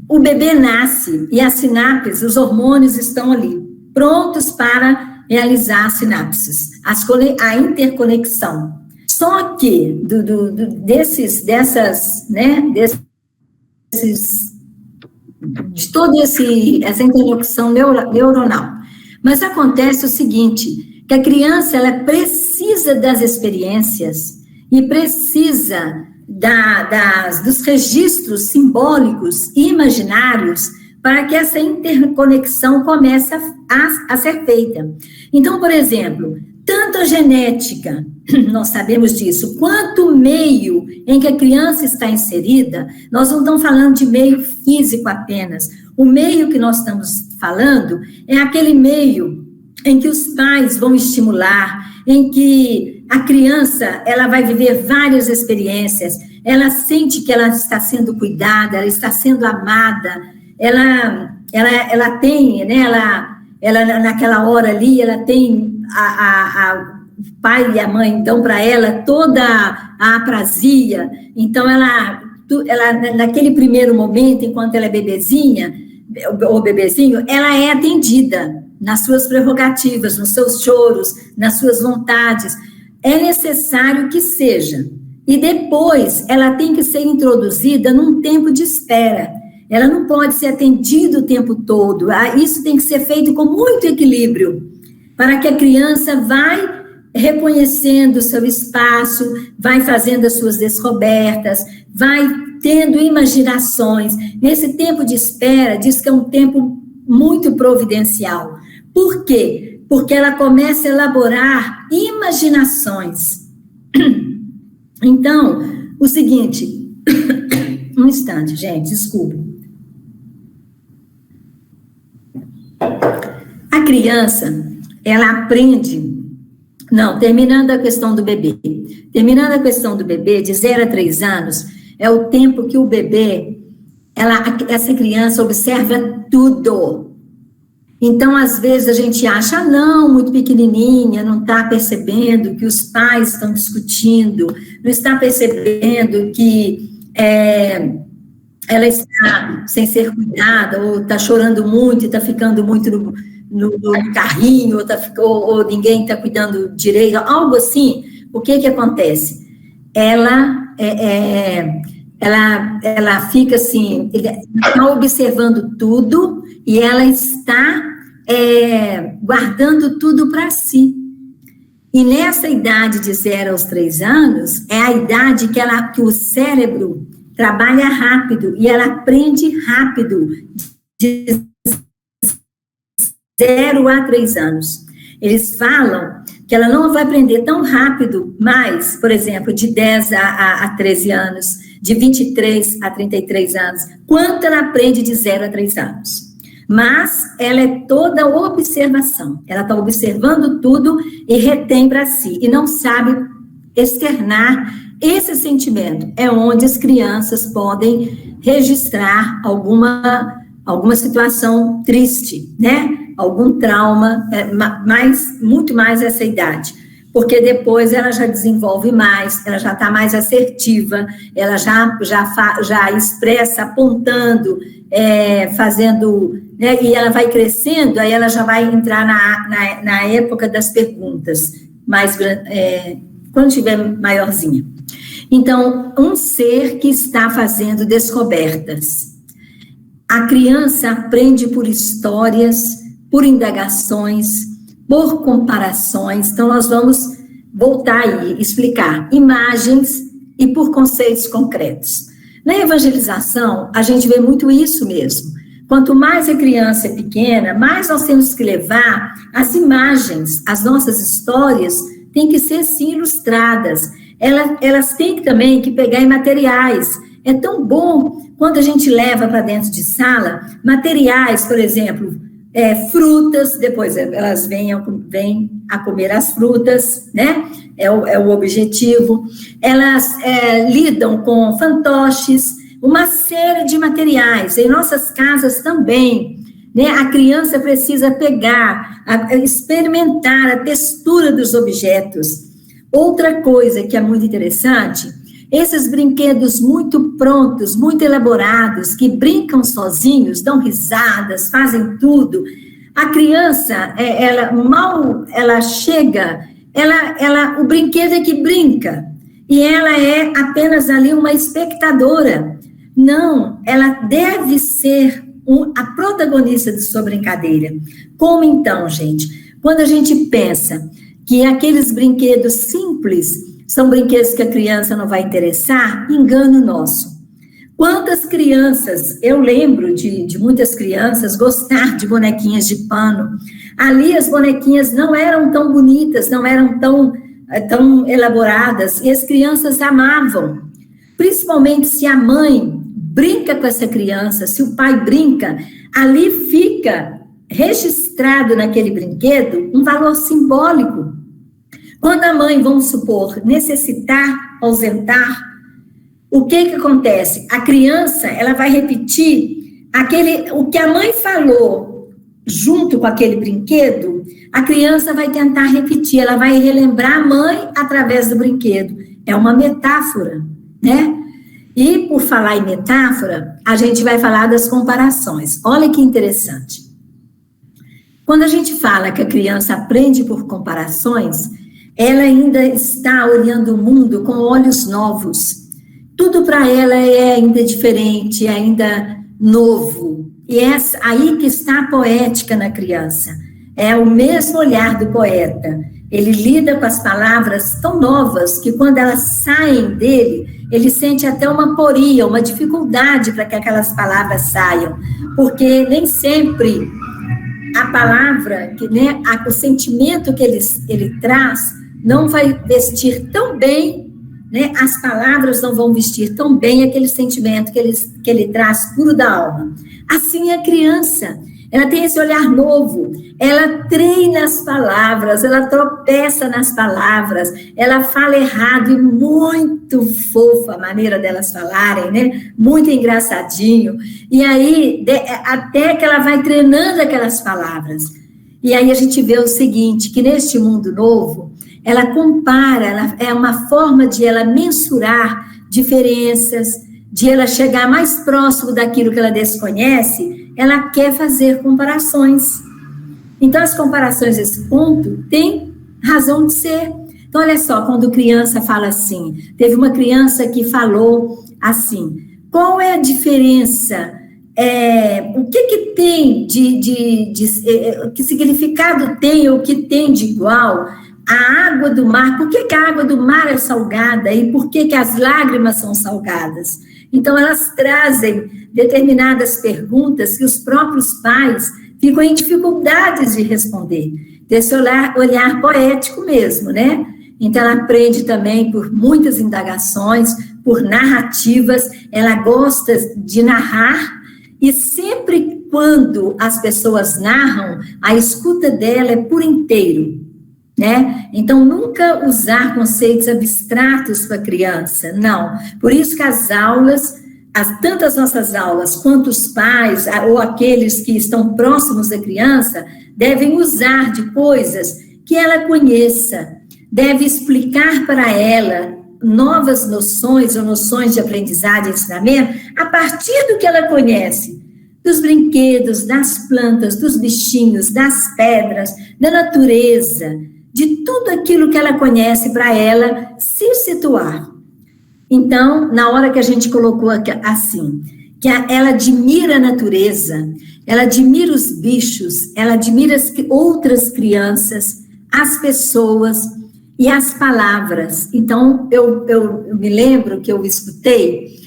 Speaker 6: o bebê nasce e as sinapses, os hormônios estão ali, prontos para realizar as sinapses, a interconexão. Só que de toda essa interconexão neuronal. Mas acontece o seguinte, que a criança, ela precisa das experiências e precisa dos registros simbólicos e imaginários para que essa interconexão comece a ser feita. Então, por exemplo, tanto a genética, nós sabemos disso, quanto o meio em que a criança está inserida, nós não estamos falando de meio físico apenas. O meio que nós estamos falando é aquele meio em que os pais vão estimular, em que a criança, ela vai viver várias experiências, ela sente que ela está sendo cuidada, ela está sendo amada, ela tem, né, ela naquela hora ali, ela tem o pai e a mãe dão para ela toda a aprazia, então ela, naquele primeiro momento, enquanto ela é bebezinha, ou bebezinho, ela é atendida nas suas prerrogativas, nos seus choros, nas suas vontades. É necessário que seja. E depois, ela tem que ser introduzida num tempo de espera. Ela não pode ser atendida o tempo todo. Isso tem que ser feito com muito equilíbrio, para que a criança vai reconhecendo o seu espaço, vai fazendo as suas descobertas, vai tendo imaginações. Nesse tempo de espera, diz que é um tempo muito providencial. Por quê? Porque ela começa a elaborar imaginações. Então, o seguinte, um instante, gente, desculpe. A criança, ela aprende... Não, terminando a questão do bebê. Terminando a questão do bebê, de 0 a 3 anos, é o tempo que o bebê, essa criança observa tudo. Então, às vezes, a gente acha, não, muito pequenininha, não está percebendo que os pais estão discutindo, não está percebendo que ela está sem ser cuidada, ou está chorando muito e está ficando muito no carrinho, ou ninguém está cuidando direito, algo assim. O que acontece? Ela fica assim, está observando tudo e ela está guardando tudo para si. E nessa idade de 0 aos 3 anos, é a idade que o cérebro trabalha rápido e ela aprende rápido, de 0 a 3 anos. Eles falam que ela não vai aprender tão rápido mais, por exemplo, de 10 a 13 anos, de 23 a 33 anos, quanto ela aprende de 0 a 3 anos. Mas ela é toda observação, ela está observando tudo e retém para si, e não sabe externar esse sentimento. É onde as crianças podem registrar alguma situação triste, né? Algum trauma, muito mais essa idade, porque depois ela já desenvolve mais, ela já está mais assertiva, ela já expressa apontando, fazendo, né, e ela vai crescendo, aí ela já vai entrar na época das perguntas, quando estiver maiorzinha. Então, um ser que está fazendo descobertas. A criança aprende por histórias, por indagações, por comparações. Então, nós vamos voltar aí, explicar imagens e por conceitos concretos. Na evangelização, a gente vê muito isso mesmo. Quanto mais a criança é pequena, mais nós temos que levar as imagens, as nossas histórias têm que ser, sim, ilustradas. Elas têm também que pegar em materiais. É tão bom quando a gente leva para dentro de sala materiais, por exemplo, frutas, depois elas vêm a comer as frutas, né? É o objetivo. Elas lidam com fantoches, uma série de materiais. Em nossas casas também, né? A criança precisa pegar, experimentar a textura dos objetos. Outra coisa que é muito interessante, esses brinquedos muito prontos, muito elaborados, que brincam sozinhos, dão risadas, fazem tudo. A criança, ela chega, o brinquedo é que brinca, e ela é apenas ali uma espectadora. Não, ela deve ser a protagonista de sua brincadeira. Como então, gente? Quando a gente pensa que aqueles brinquedos simples são brinquedos que a criança não vai interessar, engano nosso. Quantas crianças, eu lembro de muitas crianças gostar de bonequinhas de pano. Ali as bonequinhas não eram tão bonitas, não eram tão elaboradas, e as crianças amavam. Principalmente se a mãe brinca com essa criança, se o pai brinca, ali fica registrado naquele brinquedo um valor simbólico. Quando a mãe, vamos supor, necessitar, ausentar, o que acontece? A criança, ela vai repetir o que a mãe falou junto com aquele brinquedo, a criança vai tentar repetir, ela vai relembrar a mãe através do brinquedo. É uma metáfora, né? E por falar em metáfora, a gente vai falar das comparações. Olha que interessante. Quando a gente fala que a criança aprende por comparações, ela ainda está olhando o mundo com olhos novos. Tudo para ela é ainda diferente, é ainda novo. E é aí que está a poética na criança. É o mesmo olhar do poeta. Ele lida com as palavras tão novas que quando elas saem dele, ele sente até uma aporia, uma dificuldade para que aquelas palavras saiam. Porque nem sempre a palavra, né, o sentimento que ele traz não vai vestir tão bem, né, as palavras não vão vestir tão bem aquele sentimento que ele traz puro da alma. Assim é a criança, ela tem esse olhar novo, ela treina as palavras, ela tropeça nas palavras, ela fala errado e muito fofa a maneira delas falarem, né? Muito engraçadinho. E aí, até que ela vai treinando aquelas palavras. E aí a gente vê o seguinte, que neste mundo novo, ela compara, é uma forma de ela mensurar diferenças, de ela chegar mais próximo daquilo que ela desconhece, ela quer fazer comparações. Então, as comparações nesse ponto têm razão de ser. Então, olha só, quando criança fala assim, teve uma criança que falou assim, qual é a diferença, o que tem que significado tem, ou que tem de igual a água do mar, por que a água do mar é salgada e por que as lágrimas são salgadas? Então, elas trazem determinadas perguntas que os próprios pais ficam em dificuldades de responder. Desse olhar poético mesmo, né? Então, ela aprende também por muitas indagações, por narrativas, ela gosta de narrar, e sempre quando as pessoas narram, a escuta dela é por inteiro, né? Então, nunca usar conceitos abstratos para a criança, não. Por isso que as aulas, tanto as nossas aulas, quanto os pais, ou aqueles que estão próximos da criança, devem usar de coisas que ela conheça, deve explicar para ela novas noções ou noções de aprendizagem e ensinamento a partir do que ela conhece, dos brinquedos, das plantas, dos bichinhos, das pedras, da natureza. de tudo aquilo que ela conhece para ela se situar. Então, na hora que a gente colocou assim, que ela admira a natureza, ela admira os bichos, ela admira as outras crianças, as pessoas e as palavras. Então, eu me lembro que eu escutei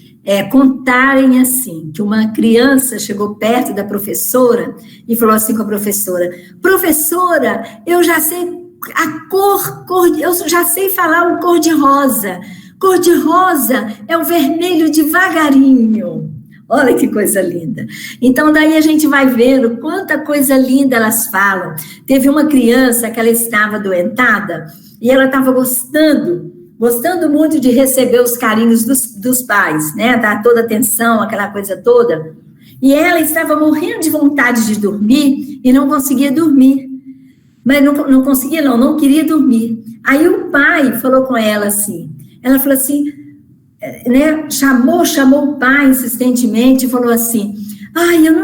Speaker 6: contarem assim, que uma criança chegou perto da professora e falou assim com a professora: professora, eu já sei a cor, eu já sei falar o cor-de-rosa. Cor-de-rosa é o vermelho devagarinho. Olha que coisa linda. Então, daí a gente vai vendo quanta coisa linda elas falam. Teve uma criança que ela estava adoentada e ela estava gostando muito de receber os carinhos dos pais, né? Dar toda atenção, aquela coisa toda. E ela estava morrendo de vontade de dormir e não conseguia dormir. Mas não conseguia, não queria dormir. Aí o pai falou com ela assim, ela falou assim, né? Chamou o pai insistentemente e falou assim: ai, eu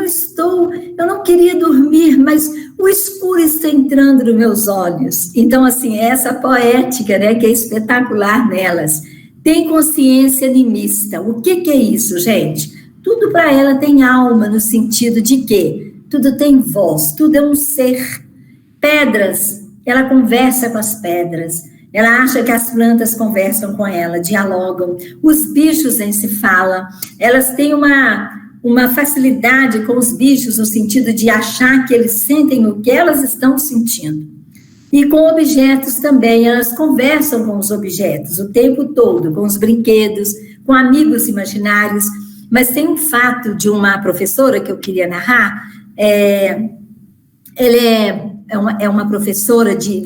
Speaker 6: não queria dormir, mas o escuro está entrando nos meus olhos. Então, assim, essa poética, né, que é espetacular nelas. Tem consciência animista. O que é isso, gente? Tudo para ela tem alma, no sentido de que tudo tem voz, tudo é um ser. Pedras, ela conversa com as pedras. Ela acha que as plantas conversam com ela, dialogam. Os bichos nem se fala. Elas têm uma facilidade com os bichos, no sentido de achar que eles sentem o que elas estão sentindo. E com objetos também, elas conversam com os objetos o tempo todo, com os brinquedos, com amigos imaginários. Mas tem um fato de uma professora que eu queria narrar. Ela é uma professora de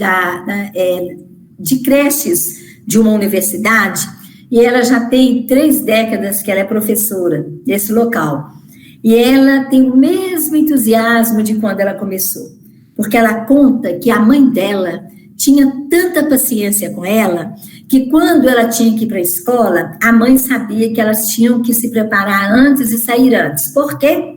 Speaker 6: creches de uma universidade, e ela já tem 3 décadas que ela é professora desse local. E ela tem o mesmo entusiasmo de quando ela começou, porque ela conta que a mãe dela tinha tanta paciência com ela, que quando ela tinha que ir para a escola, a mãe sabia que elas tinham que se preparar antes e sair antes. Por quê?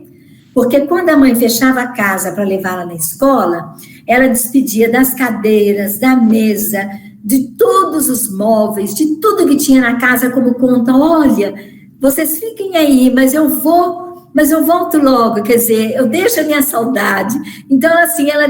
Speaker 6: Porque quando a mãe fechava a casa para levá-la na escola, ela despedia das cadeiras, da mesa, de todos os móveis, de tudo que tinha na casa, como conta: olha, vocês fiquem aí, mas eu volto logo, quer dizer, eu deixo a minha saudade. Então, assim, ela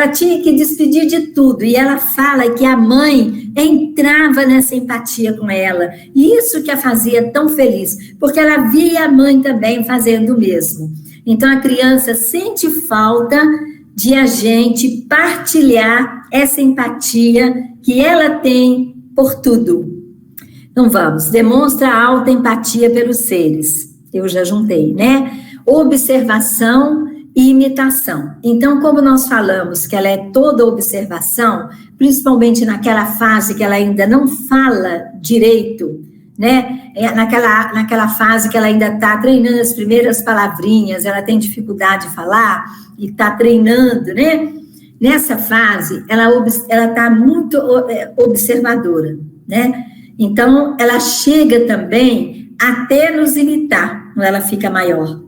Speaker 6: tinha que despedir de tudo, e ela fala que a mãe entrava nessa empatia com ela, e isso que a fazia tão feliz, porque ela via a mãe também fazendo o mesmo. Então, a criança sente falta de a gente partilhar essa empatia que ela tem por tudo. Então, vamos, demonstra alta empatia pelos seres. Eu já juntei, né? Observação e imitação. Então, como nós falamos que ela é toda observação, principalmente naquela fase que ela ainda não fala direito, né? Naquela fase que ela ainda está treinando as primeiras palavrinhas, ela tem dificuldade de falar e está treinando, né? Nessa fase, ela está muito observadora, né? Então, ela chega também até nos imitar, quando ela fica maior.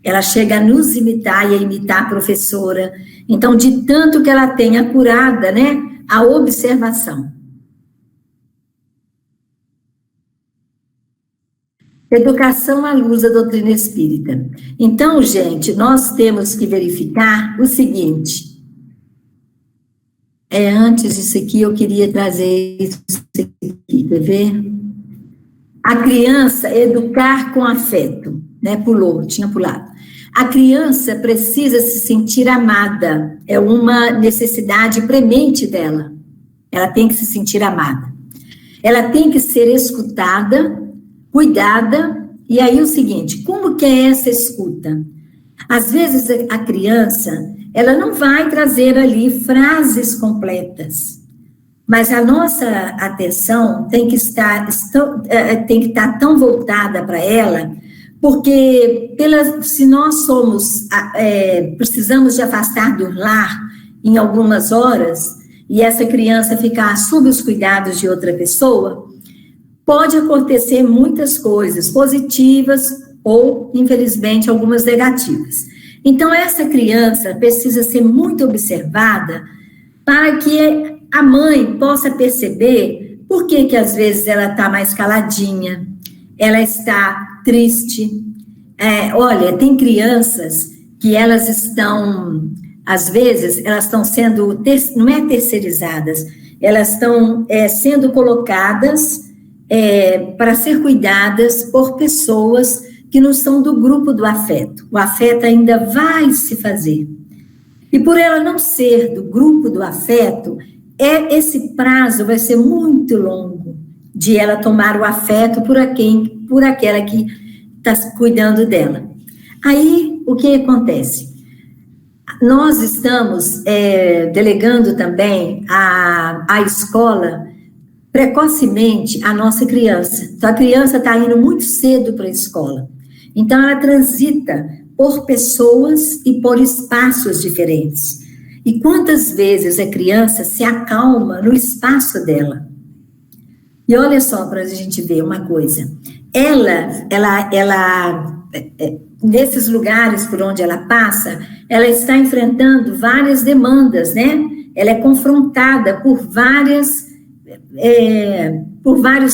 Speaker 6: Ela chega a nos imitar e a imitar a professora. Então, de tanto que ela tem acurada, né, a observação. Educação à luz da doutrina espírita. Então, gente, nós temos que verificar o seguinte. Antes disso aqui, eu queria trazer isso aqui, quer ver? A criança educar com afeto, né? Tinha pulado. A criança precisa se sentir amada, é uma necessidade premente dela. Ela tem que se sentir amada. Ela tem que ser escutada, cuidada, e aí o seguinte, como que é essa escuta? Às vezes a criança, ela não vai trazer ali frases completas, mas a nossa atenção tem que estar tão voltada para ela, porque se nós precisamos de afastar do lar em algumas horas, e essa criança ficar sob os cuidados de outra pessoa, pode acontecer muitas coisas positivas ou, infelizmente, algumas negativas. Então, essa criança precisa ser muito observada para que a mãe possa perceber por que às vezes ela está mais caladinha, ela está triste. Olha, tem crianças que elas estão, às vezes, elas estão sendo, não é terceirizadas, elas estão sendo colocadas para ser cuidadas por pessoas que não são do grupo do afeto. O afeto ainda vai se fazer. E por ela não ser do grupo do afeto, esse prazo vai ser muito longo de ela tomar o afeto por aquela que está cuidando dela. Aí, o que acontece? Nós estamos delegando também à escola precocemente a nossa criança. Então, a criança está indo muito cedo para a escola. Então, ela transita por pessoas e por espaços diferentes. E quantas vezes a criança se acalma no espaço dela? E olha só para a gente ver uma coisa. Ela nesses lugares por onde ela passa, ela está enfrentando várias demandas, né? Ela é confrontada por vários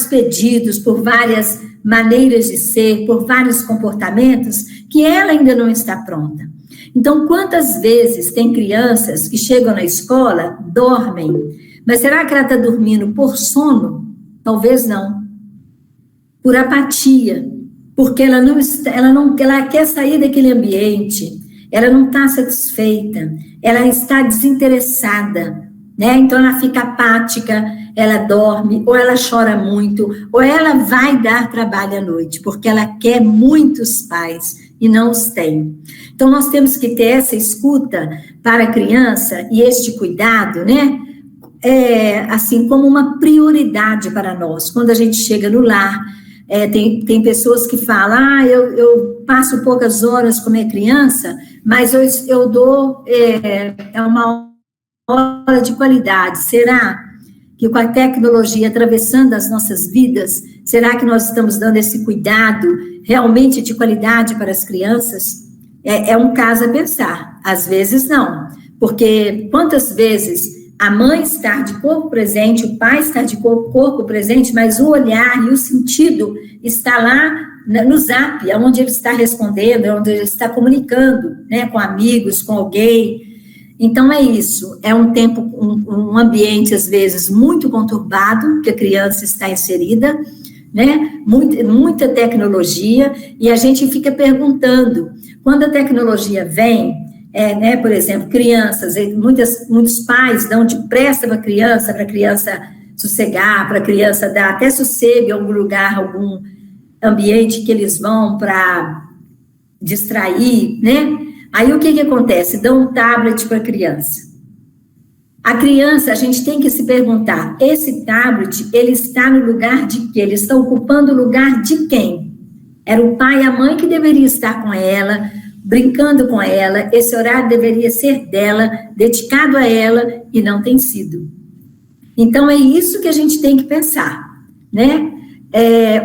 Speaker 6: pedidos, por várias maneiras de ser, por vários comportamentos que ela ainda não está pronta. Então, quantas vezes tem crianças que chegam na escola, dormem, mas será que ela está dormindo por sono? Talvez não. Por apatia, porque ela quer sair daquele ambiente, ela não está satisfeita, ela está desinteressada, né? Então ela fica apática, ela dorme, ou ela chora muito, ou ela vai dar trabalho à noite, porque ela quer muitos pais e não os tem. Então nós temos que ter essa escuta para a criança e este cuidado, né? Assim como uma prioridade para nós. Quando a gente chega no lar, tem pessoas que falam, eu passo poucas horas com minha criança, mas eu dou uma hora de qualidade. Será que com a tecnologia atravessando as nossas vidas, será que nós estamos dando esse cuidado realmente de qualidade para as crianças? É um caso a pensar. Às vezes não, porque quantas vezes a mãe está de corpo presente, o pai está de corpo presente, mas o olhar e o sentido está lá no Zap, onde ele está respondendo, onde ele está comunicando, né, com amigos, com alguém. Então, é isso. É um tempo, um ambiente, às vezes, muito conturbado, que a criança está inserida, né, muita tecnologia, e a gente fica perguntando, quando a tecnologia vem, né, por exemplo, crianças, muitos pais dão depressa para a criança sossegar, para a criança dar até sossego em algum lugar, algum ambiente que eles vão para distrair, né? Aí o que acontece? Dão um tablet para a criança. A criança, a gente tem que se perguntar, esse tablet, ele está no lugar de quê? Ele está ocupando o lugar de quem? Era o pai e a mãe que deveria estar com ela, brincando com ela, esse horário deveria ser dela, dedicado a ela, e não tem sido. Então, é isso que a gente tem que pensar, né?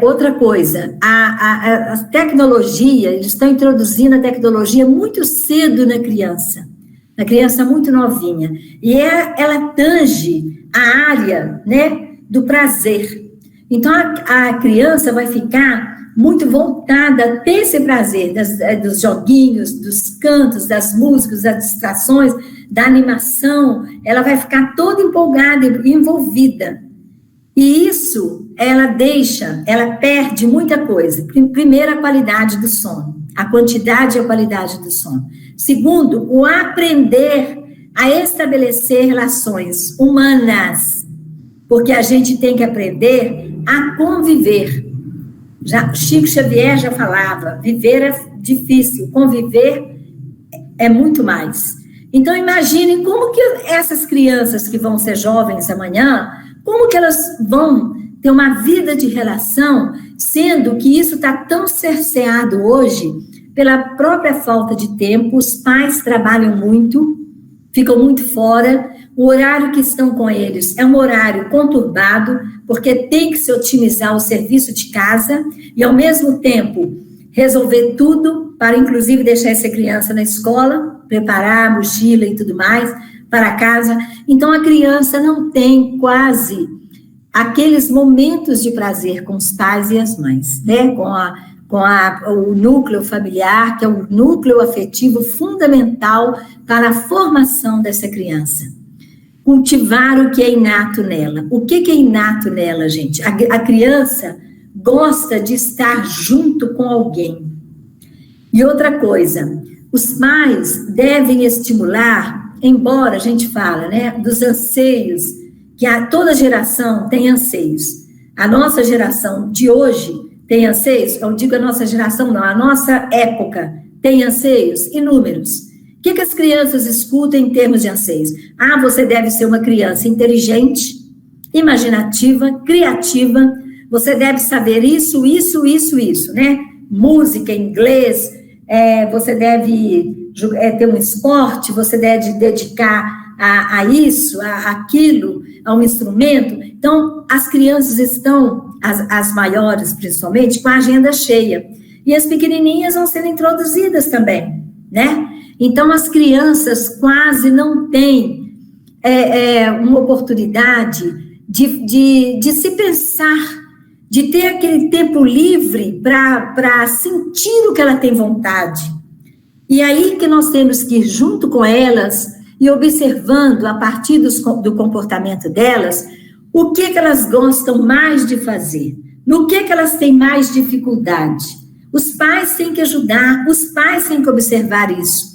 Speaker 6: Outra coisa, a tecnologia, eles estão introduzindo a tecnologia muito cedo na criança muito novinha, e ela tange a área, né, do prazer. Então, a criança vai ficar muito voltada a ter esse prazer dos joguinhos, dos cantos, das músicas, das distrações, da animação, ela vai ficar toda empolgada e envolvida. E isso, ela perde muita coisa. Primeiro, a qualidade do sono, a quantidade e a qualidade do sono. Segundo, o aprender a estabelecer relações humanas, porque a gente tem que aprender a conviver. Chico Xavier já falava, viver é difícil, conviver é muito mais. Então, imaginem como que essas crianças que vão ser jovens amanhã, como que elas vão ter uma vida de relação, sendo que isso está tão cerceado hoje pela própria falta de tempo, os pais trabalham muito, ficam muito fora, o horário que estão com eles é um horário conturbado, porque tem que se otimizar o serviço de casa e, ao mesmo tempo, resolver tudo para, inclusive, deixar essa criança na escola, preparar a mochila e tudo mais, para casa. Então, a criança não tem quase aqueles momentos de prazer com os pais e as mães, né? Com o núcleo familiar, que é o núcleo afetivo fundamental para a formação dessa criança. Cultivar o que é inato nela. O que é inato nela, gente? A criança gosta de estar junto com alguém. E outra coisa, os pais devem estimular, embora a gente fala, né, dos anseios, que toda geração tem anseios. A nossa geração de hoje tem anseios? Eu digo a nossa geração não, a nossa época tem anseios inúmeros. O que as crianças escutam em termos de anseios? Ah, você deve ser uma criança inteligente, imaginativa, criativa, você deve saber isso, né? Música, inglês, você deve ter um esporte, você deve dedicar a isso, aquilo, a um instrumento. Então, as crianças estão, as maiores principalmente, com a agenda cheia. E as pequenininhas vão sendo introduzidas também, né? Então, as crianças quase não têm uma oportunidade de se pensar, de ter aquele tempo livre para sentir o que ela tem vontade. E aí que nós temos que ir junto com elas e observando, a partir do comportamento delas, o que elas gostam mais de fazer, no que elas têm mais dificuldade. Os pais têm que ajudar, os pais têm que observar isso.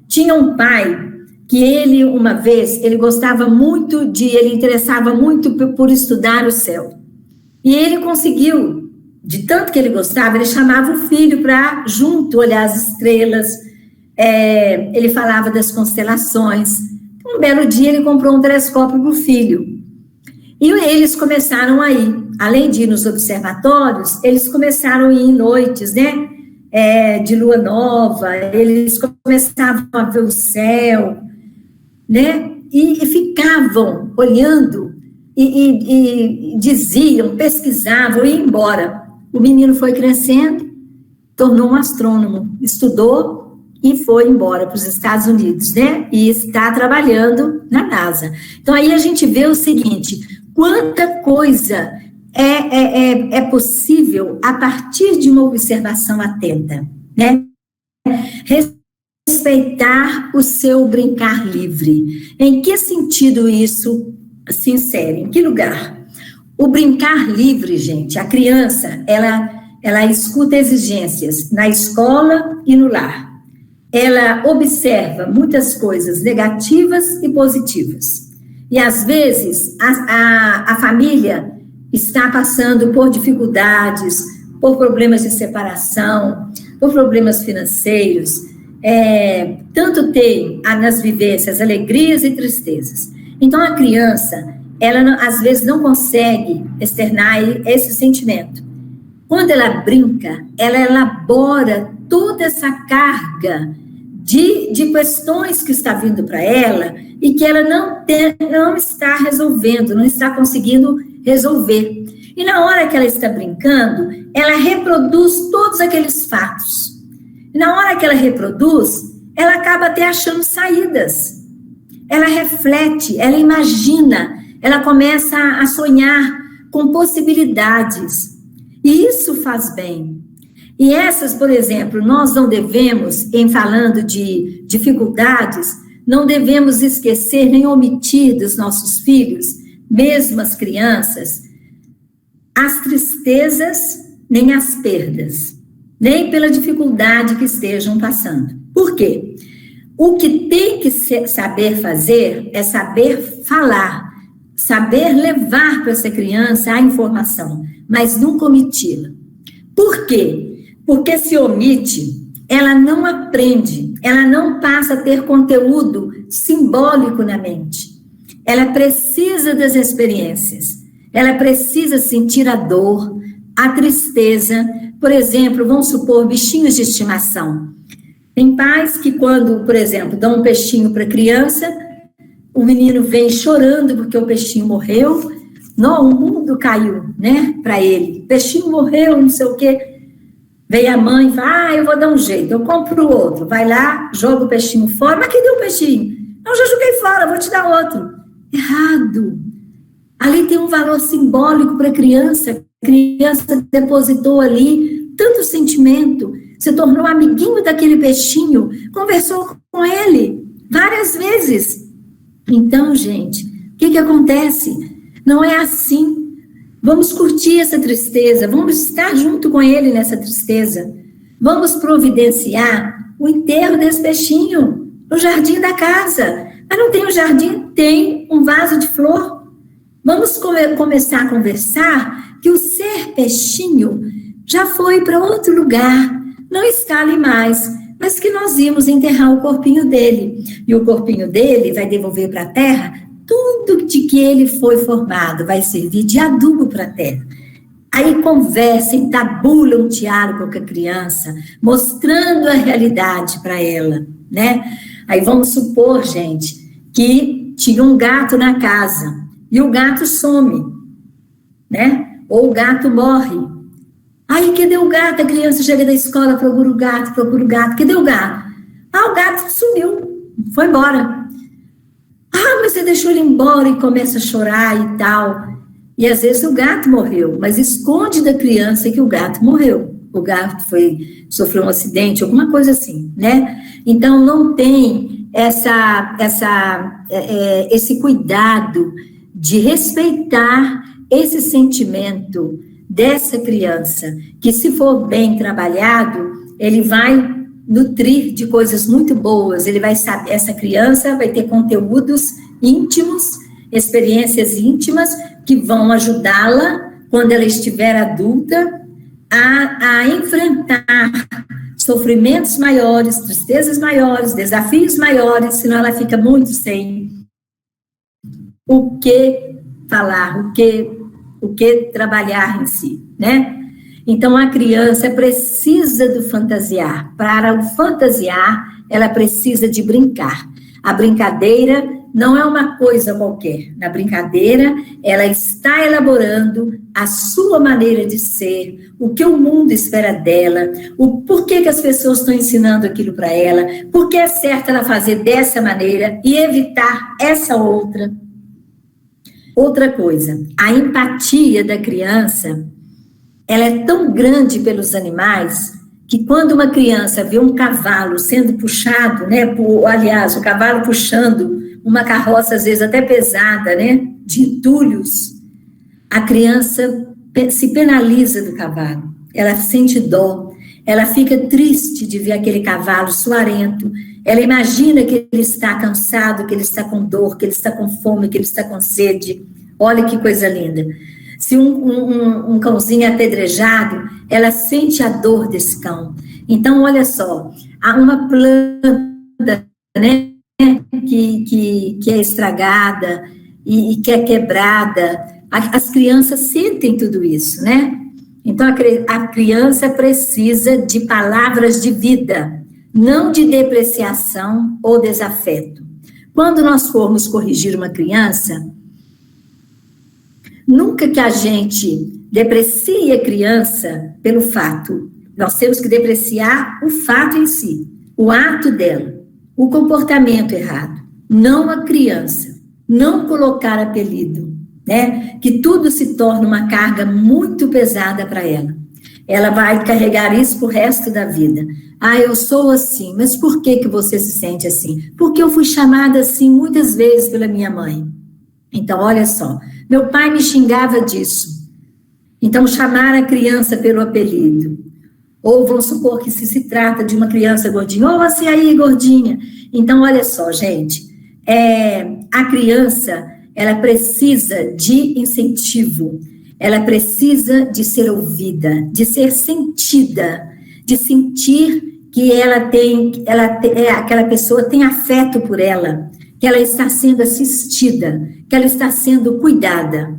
Speaker 6: Tinha um pai que ele, uma vez, ele interessava muito por estudar o céu. E ele conseguiu, de tanto que ele gostava, ele chamava o filho para junto olhar as estrelas, ele falava das constelações. Um belo dia ele comprou um telescópio para o filho. E eles começaram a ir, além de ir nos observatórios, eles começaram a ir em noites, né? De lua nova, eles começavam a ver o céu, né? E ficavam olhando e diziam, pesquisavam e iam embora. O menino foi crescendo, tornou um astrônomo, estudou e foi embora para os Estados Unidos, né? E está trabalhando na NASA. Então, aí a gente vê o seguinte, quanta coisa é possível a partir de uma observação atenta, né? Respeitar o seu brincar livre. Em que sentido isso se insere? Em que lugar? O brincar livre, gente, a criança, ela escuta exigências na escola e no lar. Ela observa muitas coisas negativas e positivas. E, às vezes, a família está passando por dificuldades, por problemas de separação, por problemas financeiros, tanto tem nas vivências alegrias e tristezas. Então, a criança, ela às vezes não consegue externar esse sentimento. Quando ela brinca, ela elabora toda essa carga de questões que está vindo para ela e que ela não está resolvendo, não está conseguindo resolver. E na hora que ela está brincando, ela reproduz todos aqueles fatos. E na hora que ela reproduz, ela acaba até achando saídas. Ela reflete, ela imagina, ela começa a sonhar com possibilidades. E isso faz bem. E essas, por exemplo, nós não devemos, em falando de dificuldades, não devemos esquecer nem omitir dos nossos filhos, mesmo as crianças, as tristezas nem as perdas, nem pela dificuldade que estejam passando. Por quê? O que tem que saber fazer é saber falar, saber levar para essa criança a informação, mas nunca omiti-la. Por quê? Porque se omite, ela não aprende, ela não passa a ter conteúdo simbólico na mente. Ela precisa das experiências, ela precisa sentir a dor, a tristeza. Por exemplo, vamos supor, bichinhos de estimação. Tem pais que quando, por exemplo, dão um peixinho para a criança, o menino vem chorando porque o peixinho morreu, não, o mundo caiu, né, para ele. O peixinho morreu, não sei o quê. Vem a mãe e fala, eu vou dar um jeito, eu compro outro. Vai lá, joga o peixinho fora, mas cadê o peixinho? Não, já joguei fora, vou te dar outro. Errado. Ali tem um valor simbólico para a criança depositou ali tanto sentimento, se tornou amiguinho daquele peixinho, conversou com ele várias vezes. Então, gente, o que acontece? Não é assim. Vamos curtir essa tristeza, vamos estar junto com ele nessa tristeza. Vamos providenciar o enterro desse peixinho no jardim da casa. Mas não tem um jardim, tem um vaso de flor. Vamos começar a conversar que o ser peixinho já foi para outro lugar, não está ali mais, mas que nós íamos enterrar o corpinho dele. E o corpinho dele vai devolver para a terra tudo de que ele foi formado, vai servir de adubo para a terra. Aí conversem, tabulam um diálogo com a criança, mostrando a realidade para ela, né? Aí vamos supor, gente, que tinha um gato na casa e o gato some, né? Ou o gato morre. Aí, cadê o gato? A criança chega da escola, procura o gato. Cadê o gato? Ah, o gato sumiu, foi embora. Ah, mas você deixou ele embora e começa a chorar e tal. E às vezes o gato morreu, mas esconde da criança que o gato morreu. O gato sofreu um acidente, alguma coisa assim, né? Então, não tem esse cuidado de respeitar esse sentimento dessa criança, que se for bem trabalhado, ele vai nutrir de coisas muito boas, ele vai saber, essa criança vai ter conteúdos íntimos, experiências íntimas, que vão ajudá-la, quando ela estiver adulta, a enfrentar sofrimentos maiores, tristezas maiores, desafios maiores, senão ela fica muito sem o que falar, o que trabalhar em si, né? Então, a criança precisa do fantasiar. Para o fantasiar, ela precisa de brincar. A brincadeira não é uma coisa qualquer. Na brincadeira, ela está elaborando a sua maneira de ser, o que o mundo espera dela, o porquê que as pessoas estão ensinando aquilo para ela, por que é certo ela fazer dessa maneira e evitar essa outra. Outra coisa, a empatia da criança, ela é tão grande pelos animais, que quando uma criança vê um cavalo sendo puxado, né, aliás, o cavalo puxando uma carroça, às vezes até pesada, né, de entulhos, a criança se penaliza do cavalo, ela sente dó, ela fica triste de ver aquele cavalo suarento, ela imagina que ele está cansado, que ele está com dor, que ele está com fome, que ele está com sede. Olha que coisa linda. Se um cãozinho é apedrejado, ela sente a dor desse cão. Então, olha só, há uma planta, né, que é estragada e que é quebrada. As crianças sentem tudo isso, né? Então, a criança precisa de palavras de vida, não de depreciação ou desafeto. Quando nós formos corrigir uma criança, nunca que a gente deprecie a criança pelo fato, nós temos que depreciar o fato em si, o ato dela, o comportamento errado, não a criança, não colocar apelido, né? Que tudo se torna uma carga muito pesada para ela. Ela vai carregar isso pro resto da vida. Ah, eu sou assim, mas por que você se sente assim? Porque eu fui chamada assim muitas vezes pela minha mãe. Então, olha só, meu pai me xingava disso. Então, chamar a criança pelo apelido. Ou vamos supor que se trata de uma criança gordinha, ou você aí, gordinha. Então, olha só, gente, a criança, ela precisa de incentivo, ela precisa de ser ouvida, de ser sentida, de sentir que aquela pessoa tem afeto por ela, que ela está sendo assistida, que ela está sendo cuidada.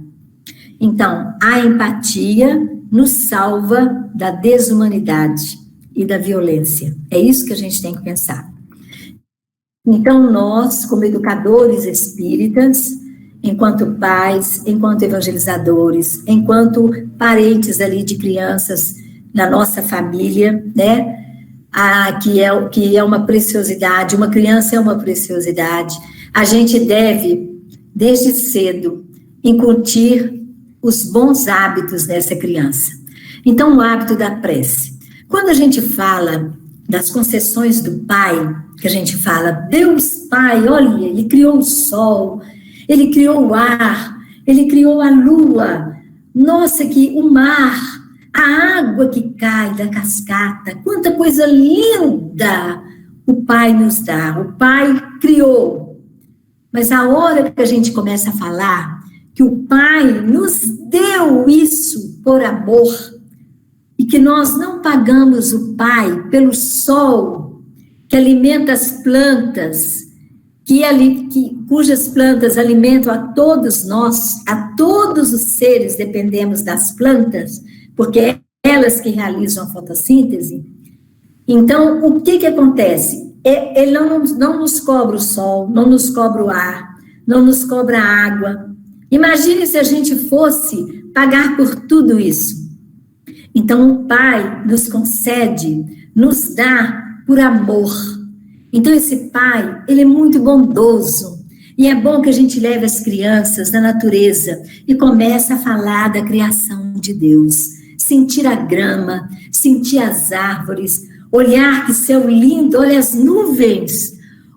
Speaker 6: Então, a empatia nos salva da desumanidade e da violência. É isso que a gente tem que pensar. Então, nós, como educadores espíritas, enquanto pais, enquanto evangelizadores, enquanto parentes ali de crianças na nossa família, né? Que é uma preciosidade, uma criança é uma preciosidade. A gente deve, desde cedo, incutir os bons hábitos dessa criança. Então, o hábito da prece. Quando a gente fala das concessões do Pai, que a gente fala, Deus Pai, olha, Ele criou o sol, Ele criou o ar, Ele criou a lua, nossa, que o mar, a água que cai da cascata, quanta coisa linda o Pai nos dá, o Pai criou. Mas a hora que a gente começa a falar que o Pai nos deu isso por amor, e que nós não pagamos o Pai pelo sol que alimenta as plantas, cujas plantas alimentam a todos nós, a todos os seres dependemos das plantas, porque é elas que realizam a fotossíntese. Então, o que acontece? Ele não nos cobra o sol, não nos cobra o ar, não nos cobra a água. Imagine se a gente fosse pagar por tudo isso. Então, o Pai nos concede, nos dá por amor. Então, esse Pai, ele é muito bondoso. E é bom que a gente leve as crianças da natureza e comece a falar da criação de Deus. Sentir a grama, sentir as árvores, olhar que céu lindo, olha as nuvens.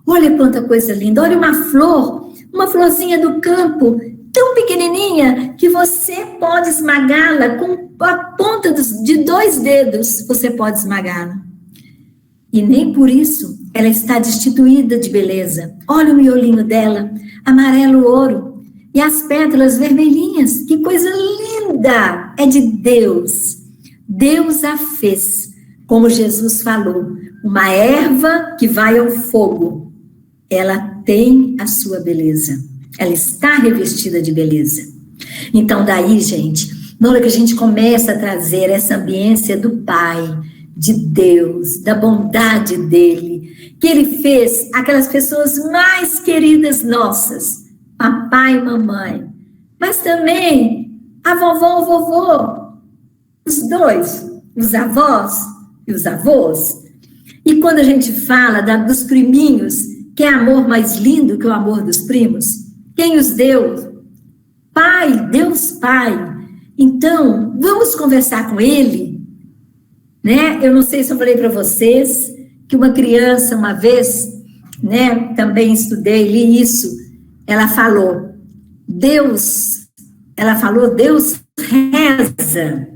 Speaker 6: Olha quanta coisa linda, olha uma flor, uma florzinha do campo, tão pequenininha que você pode esmagá-la com a ponta de 2 dedos, você pode esmagá-la. E nem por isso ela está destituída de beleza. Olha o miolinho dela, amarelo ouro, e as pétalas vermelhinhas, que coisa linda! É de Deus. Deus a fez, como Jesus falou, uma erva que vai ao fogo. Ela tem a sua beleza. Ela está revestida de beleza. Então, daí, gente, na hora que a gente começa a trazer essa ambiência do Pai, de Deus, da bondade dele, que ele fez aquelas pessoas mais queridas nossas, papai e mamãe, mas também a vovó, o vovô, os dois, os avós e os avós. E quando a gente fala dos priminhos, que é amor mais lindo que o amor dos primos, quem os deu? Pai, Deus Pai. Então, vamos conversar com ele, né? Eu não sei se eu falei para vocês que uma criança, uma vez, né, também estudei, li isso, ela falou, Deus reza.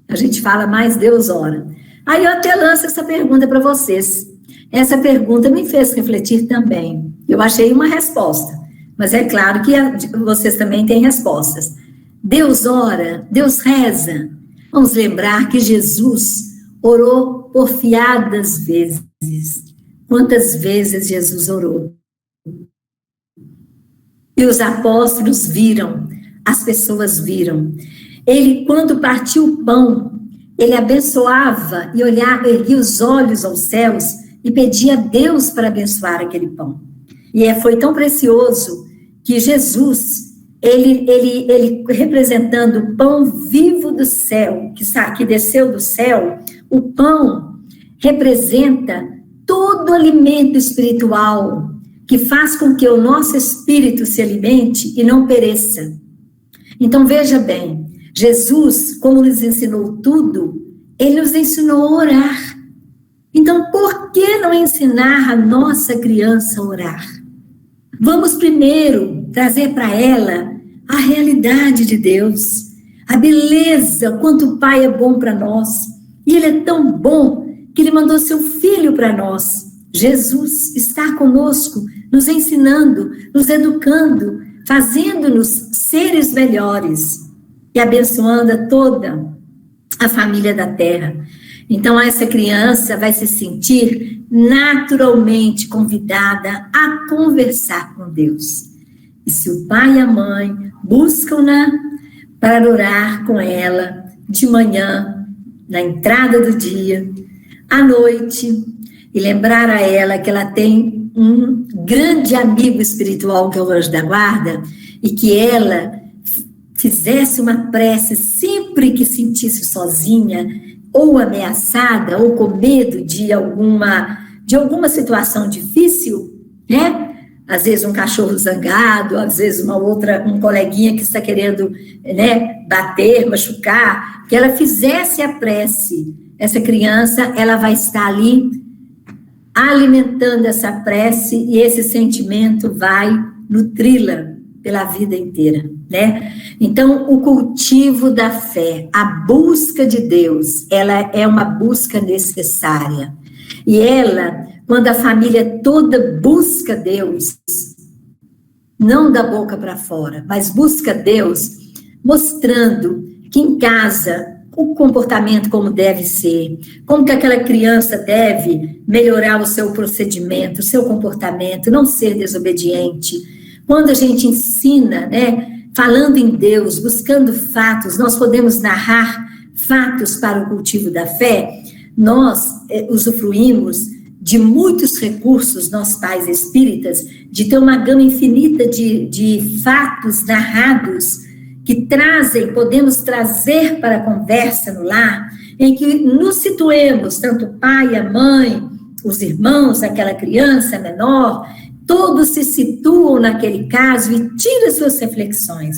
Speaker 6: A gente fala mais, Deus ora. Aí eu até lanço essa pergunta para vocês. Essa pergunta me fez refletir também. Eu achei uma resposta. Mas é claro que vocês também têm respostas. Deus ora, Deus reza. Vamos lembrar que Jesus orou porfiadas vezes. Quantas vezes Jesus orou? E os apóstolos viram, as pessoas viram. Ele, quando partiu o pão, ele abençoava e olhava, erguia os olhos aos céus e pedia a Deus para abençoar aquele pão. E foi tão precioso que Jesus, ele representando o pão vivo do céu, que desceu do céu, o pão representa todo alimento espiritual que faz com que o nosso espírito se alimente e não pereça. Então, veja bem, Jesus, como nos ensinou tudo, ele nos ensinou a orar. Então, por que não ensinar a nossa criança a orar? Vamos primeiro trazer para ela a realidade de Deus, a beleza, quanto o Pai é bom para nós. E Ele é tão bom que Ele mandou seu Filho para nós. Jesus está conosco, nos ensinando, nos educando, fazendo-nos seres melhores e abençoando toda a família da terra. Então, essa criança vai se sentir naturalmente convidada a conversar com Deus. E se o pai e a mãe buscam-na para orar com ela de manhã, na entrada do dia, à noite, e lembrar a ela que ela tem um grande amigo espiritual, que é o anjo da guarda, e que ela fizesse uma prece sempre que sentisse sozinha, ou ameaçada, ou com medo de alguma situação difícil, né? às vezes um cachorro zangado, às vezes um coleguinha que está querendo, né, bater, machucar, que ela fizesse a prece. Essa criança, ela vai estar ali alimentando essa prece e esse sentimento vai nutri-la pela vida inteira, né? Então, o cultivo da fé, a busca de Deus, ela é uma busca necessária. E ela, quando a família toda busca Deus, não da boca para fora, mas busca Deus, mostrando que em casa o comportamento como deve ser, como que aquela criança deve melhorar o seu procedimento, o seu comportamento, não ser desobediente. Quando a gente ensina, né, falando em Deus, buscando fatos, nós podemos narrar fatos para o cultivo da fé, nós usufruímos de muitos recursos, nós pais espíritas, de ter uma gama infinita de fatos narrados que podemos trazer para a conversa no lar, em que nos situemos, tanto o pai, a mãe, os irmãos, aquela criança menor, todos se situam naquele caso e tiram suas reflexões.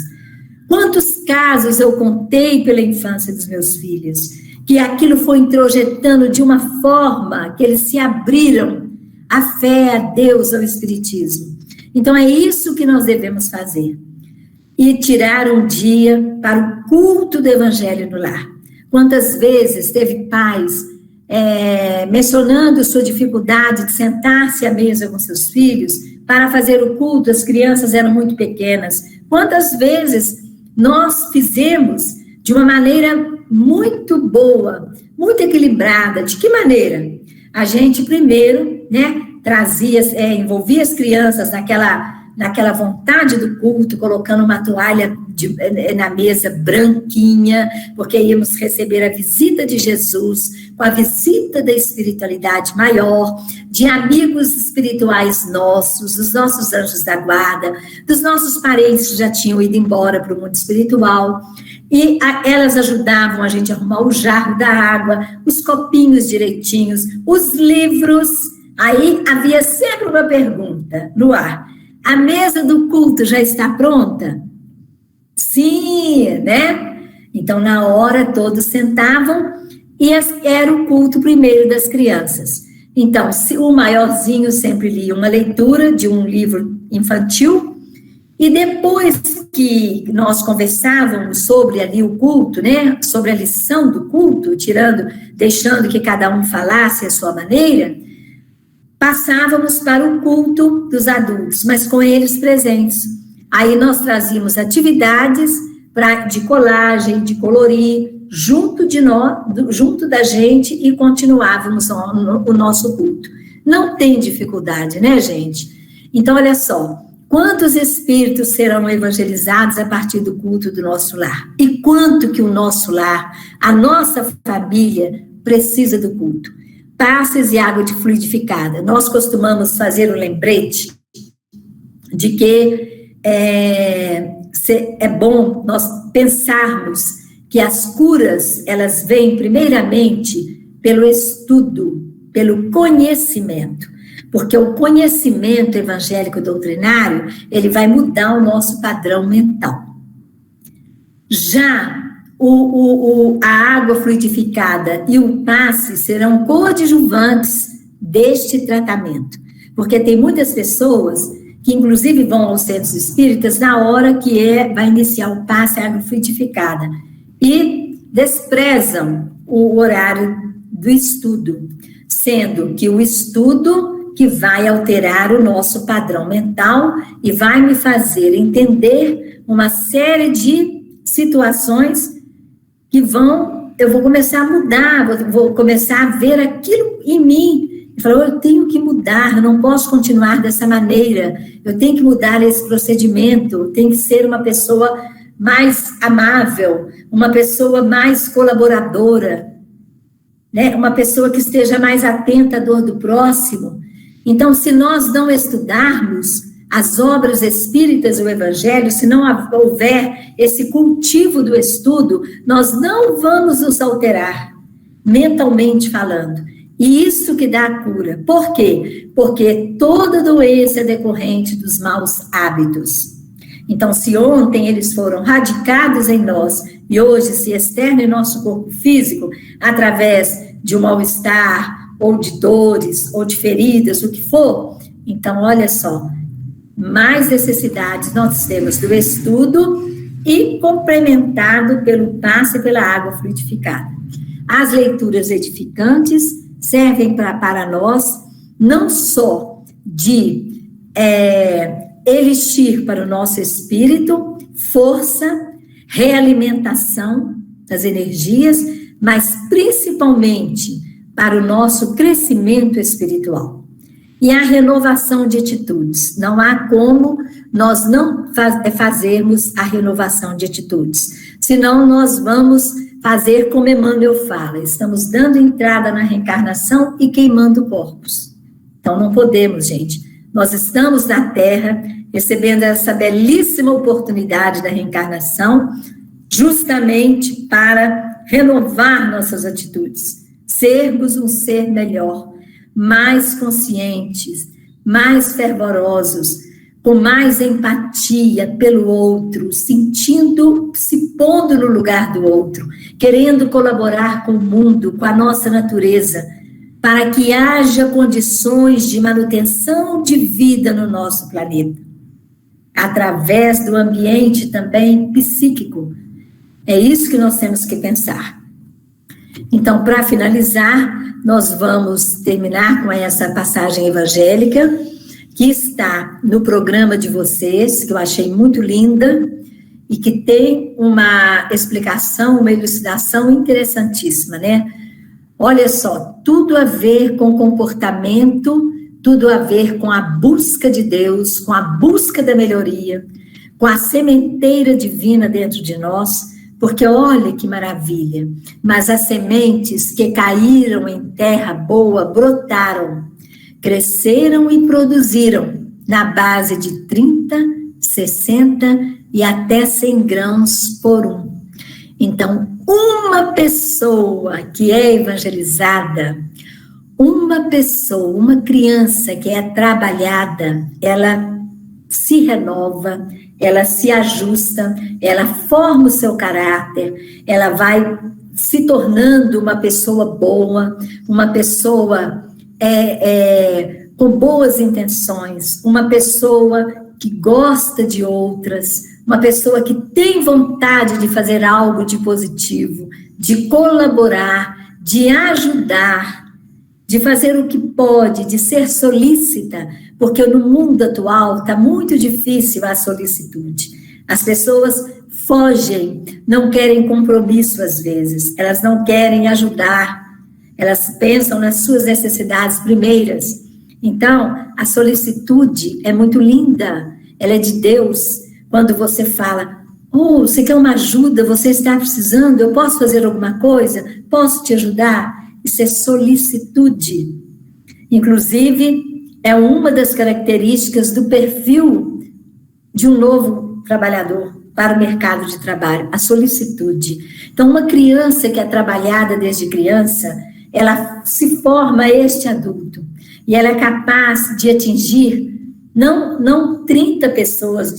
Speaker 6: Quantos casos eu contei pela infância dos meus filhos, que aquilo foi introjetando de uma forma que eles se abriram à fé, a Deus, ao Espiritismo. Então, é isso que nós devemos fazer. E tirar um dia para o culto do Evangelho no lar. Quantas vezes teve pais mencionando sua dificuldade de sentar-se à mesa com seus filhos para fazer o culto, as crianças eram muito pequenas. Quantas vezes nós fizemos de uma maneira muito boa, muito equilibrada. De que maneira? A gente primeiro, né, envolvia as crianças naquela vontade do culto, colocando uma toalha na mesa branquinha, porque íamos receber a visita de Jesus, com a visita da espiritualidade maior, de amigos espirituais nossos, dos nossos anjos da guarda, dos nossos parentes que já tinham ido embora para o mundo espiritual, e elas ajudavam a gente a arrumar o jarro da água, os copinhos direitinhos, os livros. Aí havia sempre uma pergunta no ar: a mesa do culto já está pronta? Sim, né? Então, na hora, todos sentavam e era o culto primeiro das crianças. Então, o maiorzinho sempre lia uma leitura de um livro infantil e depois que nós conversávamos sobre ali o culto, né? Sobre a lição do culto, deixando que cada um falasse a sua maneira, passávamos para o culto dos adultos, mas com eles presentes. Aí nós trazíamos atividades de colagem, de colorir, junto da gente e continuávamos o nosso culto. Não tem dificuldade, né, gente? Então, olha só, quantos espíritos serão evangelizados a partir do culto do nosso lar? E quanto que o nosso lar, a nossa família, precisa do culto? Passes e água de fluidificada. Nós costumamos fazer um lembrete de que é bom nós pensarmos que as curas, elas vêm primeiramente pelo estudo, pelo conhecimento, porque o conhecimento evangélico doutrinário, ele vai mudar o nosso padrão mental. Já a água fluidificada e o passe serão coadjuvantes deste tratamento, porque tem muitas pessoas que inclusive vão aos centros espíritas na hora que vai iniciar o passe, a água fluidificada, e desprezam o horário do estudo, sendo que o estudo que vai alterar o nosso padrão mental e vai me fazer entender uma série de situações que eu vou começar a mudar, vou começar a ver aquilo em mim. Ele falou, eu tenho que mudar, eu não posso continuar dessa maneira, eu tenho que mudar esse procedimento, eu tenho que ser uma pessoa mais amável, uma pessoa mais colaboradora, né? Uma pessoa que esteja mais atenta à dor do próximo. Então, se nós não estudarmos as obras espíritas e o evangelho, se não houver esse cultivo do estudo, nós não vamos nos alterar, mentalmente falando. E isso que dá a cura. Por quê? Porque toda doença é decorrente dos maus hábitos. Então, se ontem eles foram radicados em nós e hoje se externam em nosso corpo físico através de um mal-estar, ou de dores, ou de feridas, o que for, então, olha só, mais necessidades nós temos do estudo e complementado pelo passe pela água fluidificada. As leituras edificantes servem para nós, não só de elixir para o nosso espírito, força, realimentação das energias, mas principalmente para o nosso crescimento espiritual. E a renovação de atitudes. Não há como nós não fazermos a renovação de atitudes. Senão nós vamos fazer como Emmanuel fala, estamos dando entrada na reencarnação e queimando corpos. Então não podemos, gente. Nós estamos na Terra recebendo essa belíssima oportunidade da reencarnação justamente para renovar nossas atitudes, sermos um ser melhor, mais conscientes, mais fervorosos, com mais empatia pelo outro, sentindo, se pondo no lugar do outro, querendo colaborar com o mundo, com a nossa natureza, para que haja condições de manutenção de vida no nosso planeta, através do ambiente também psíquico. É isso que nós temos que pensar. Então, para finalizar, nós vamos terminar com essa passagem evangélica, que está no programa de vocês, que eu achei muito linda, e que tem uma explicação, uma elucidação interessantíssima, né? Olha só, tudo a ver com comportamento, tudo a ver com a busca de Deus, com a busca da melhoria, com a sementeira divina dentro de nós, porque olha que maravilha, mas as sementes que caíram em terra boa brotaram, cresceram e produziram na base de 30, 60 e até 100 grãos por um. Então, uma pessoa que é evangelizada, uma pessoa, uma criança que é trabalhada, ela se renova, ela se ajusta, ela forma o seu caráter, ela vai se tornando uma pessoa boa, uma pessoa com boas intenções, uma pessoa que gosta de outras, uma pessoa que tem vontade de fazer algo de positivo, de colaborar, de ajudar, de fazer o que pode, de ser solícita, porque no mundo atual está muito difícil a solicitude. As pessoas fogem, não querem compromisso às vezes, elas não querem ajudar, elas pensam nas suas necessidades primeiras. Então, a solicitude é muito linda, ela é de Deus. Quando você fala, você quer uma ajuda, você está precisando, eu posso fazer alguma coisa? Posso te ajudar? Isso é solicitude. Inclusive, é uma das características do perfil de um novo trabalhador para o mercado de trabalho, a solicitude. Então, uma criança que é trabalhada desde criança, ela se forma este adulto, e ela é capaz de atingir, não 30 pessoas,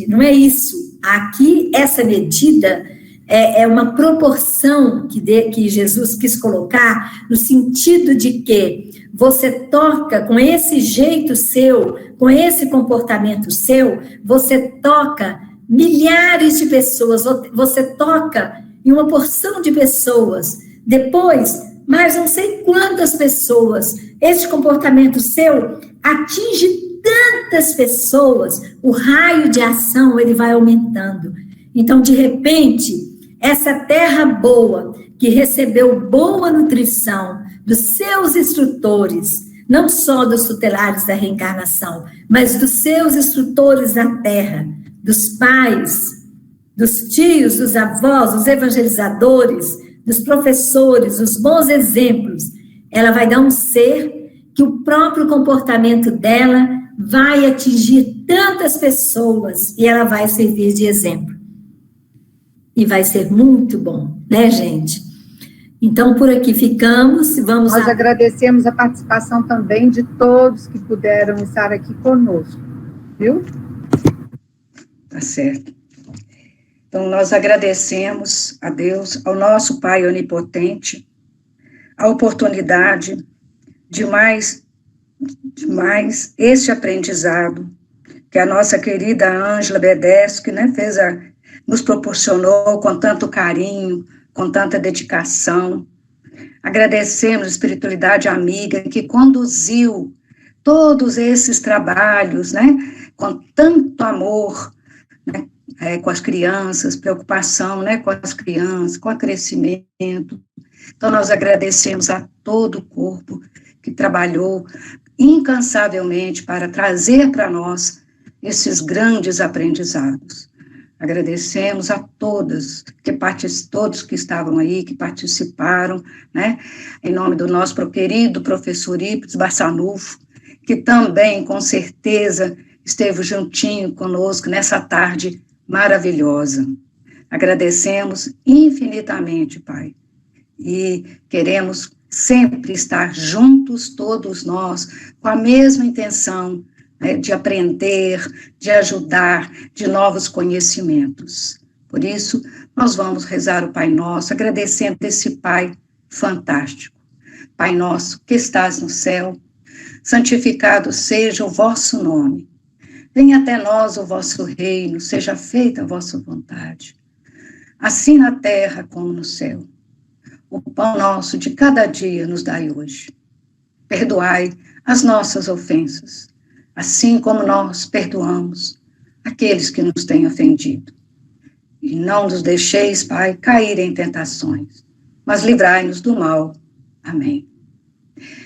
Speaker 6: não é isso. Aqui, essa medida é uma proporção que Jesus quis colocar, no sentido de que você toca com esse jeito seu, com esse comportamento seu, você toca milhares de pessoas, você toca em uma porção de pessoas, depois, mais não sei quantas pessoas, esse comportamento seu atinge tantas pessoas, o raio de ação, ele vai aumentando. Então, de repente, essa terra boa, que recebeu boa nutrição dos seus instrutores, não só dos tutelares da reencarnação, mas dos seus instrutores na terra, dos pais, dos tios, dos avós, dos evangelizadores, dos professores, os bons exemplos, ela vai dar um ser que o próprio comportamento dela vai atingir tantas pessoas e ela vai servir de exemplo. E vai ser muito bom, né, gente? Então, por aqui ficamos.
Speaker 2: Nós agradecemos a participação também de todos que puderam estar aqui conosco, viu?
Speaker 7: Tá certo. Então, nós agradecemos a Deus, ao nosso Pai Onipotente, a oportunidade de mais este aprendizado que a nossa querida Ângela Bedeschi, né, nos proporcionou com tanto carinho, com tanta dedicação. Agradecemos a espiritualidade amiga que conduziu todos esses trabalhos, né, com tanto amor, né, com as crianças, preocupação, né, com as crianças, com o crescimento. Então, nós agradecemos a todo o corpo que trabalhou incansavelmente para trazer para nós esses grandes aprendizados. Agradecemos a todos que estavam aí, que participaram, né, em nome do nosso querido professor Ives Barçanufo, que também, com certeza, esteve juntinho conosco nessa tarde maravilhosa. Agradecemos infinitamente, Pai, e queremos sempre estar juntos, todos nós, com a mesma intenção, né, de aprender, de ajudar, de novos conhecimentos. Por isso, nós vamos rezar o Pai Nosso, agradecendo esse Pai fantástico. Pai nosso, que estás no céu, santificado seja o vosso nome. Venha até nós o vosso reino, seja feita a vossa vontade, assim na terra como no céu. O pão nosso de cada dia nos dai hoje. Perdoai as nossas ofensas, assim como nós perdoamos aqueles que nos têm ofendido. E não nos deixeis, Pai, cair em tentações, mas livrai-nos do mal. Amém.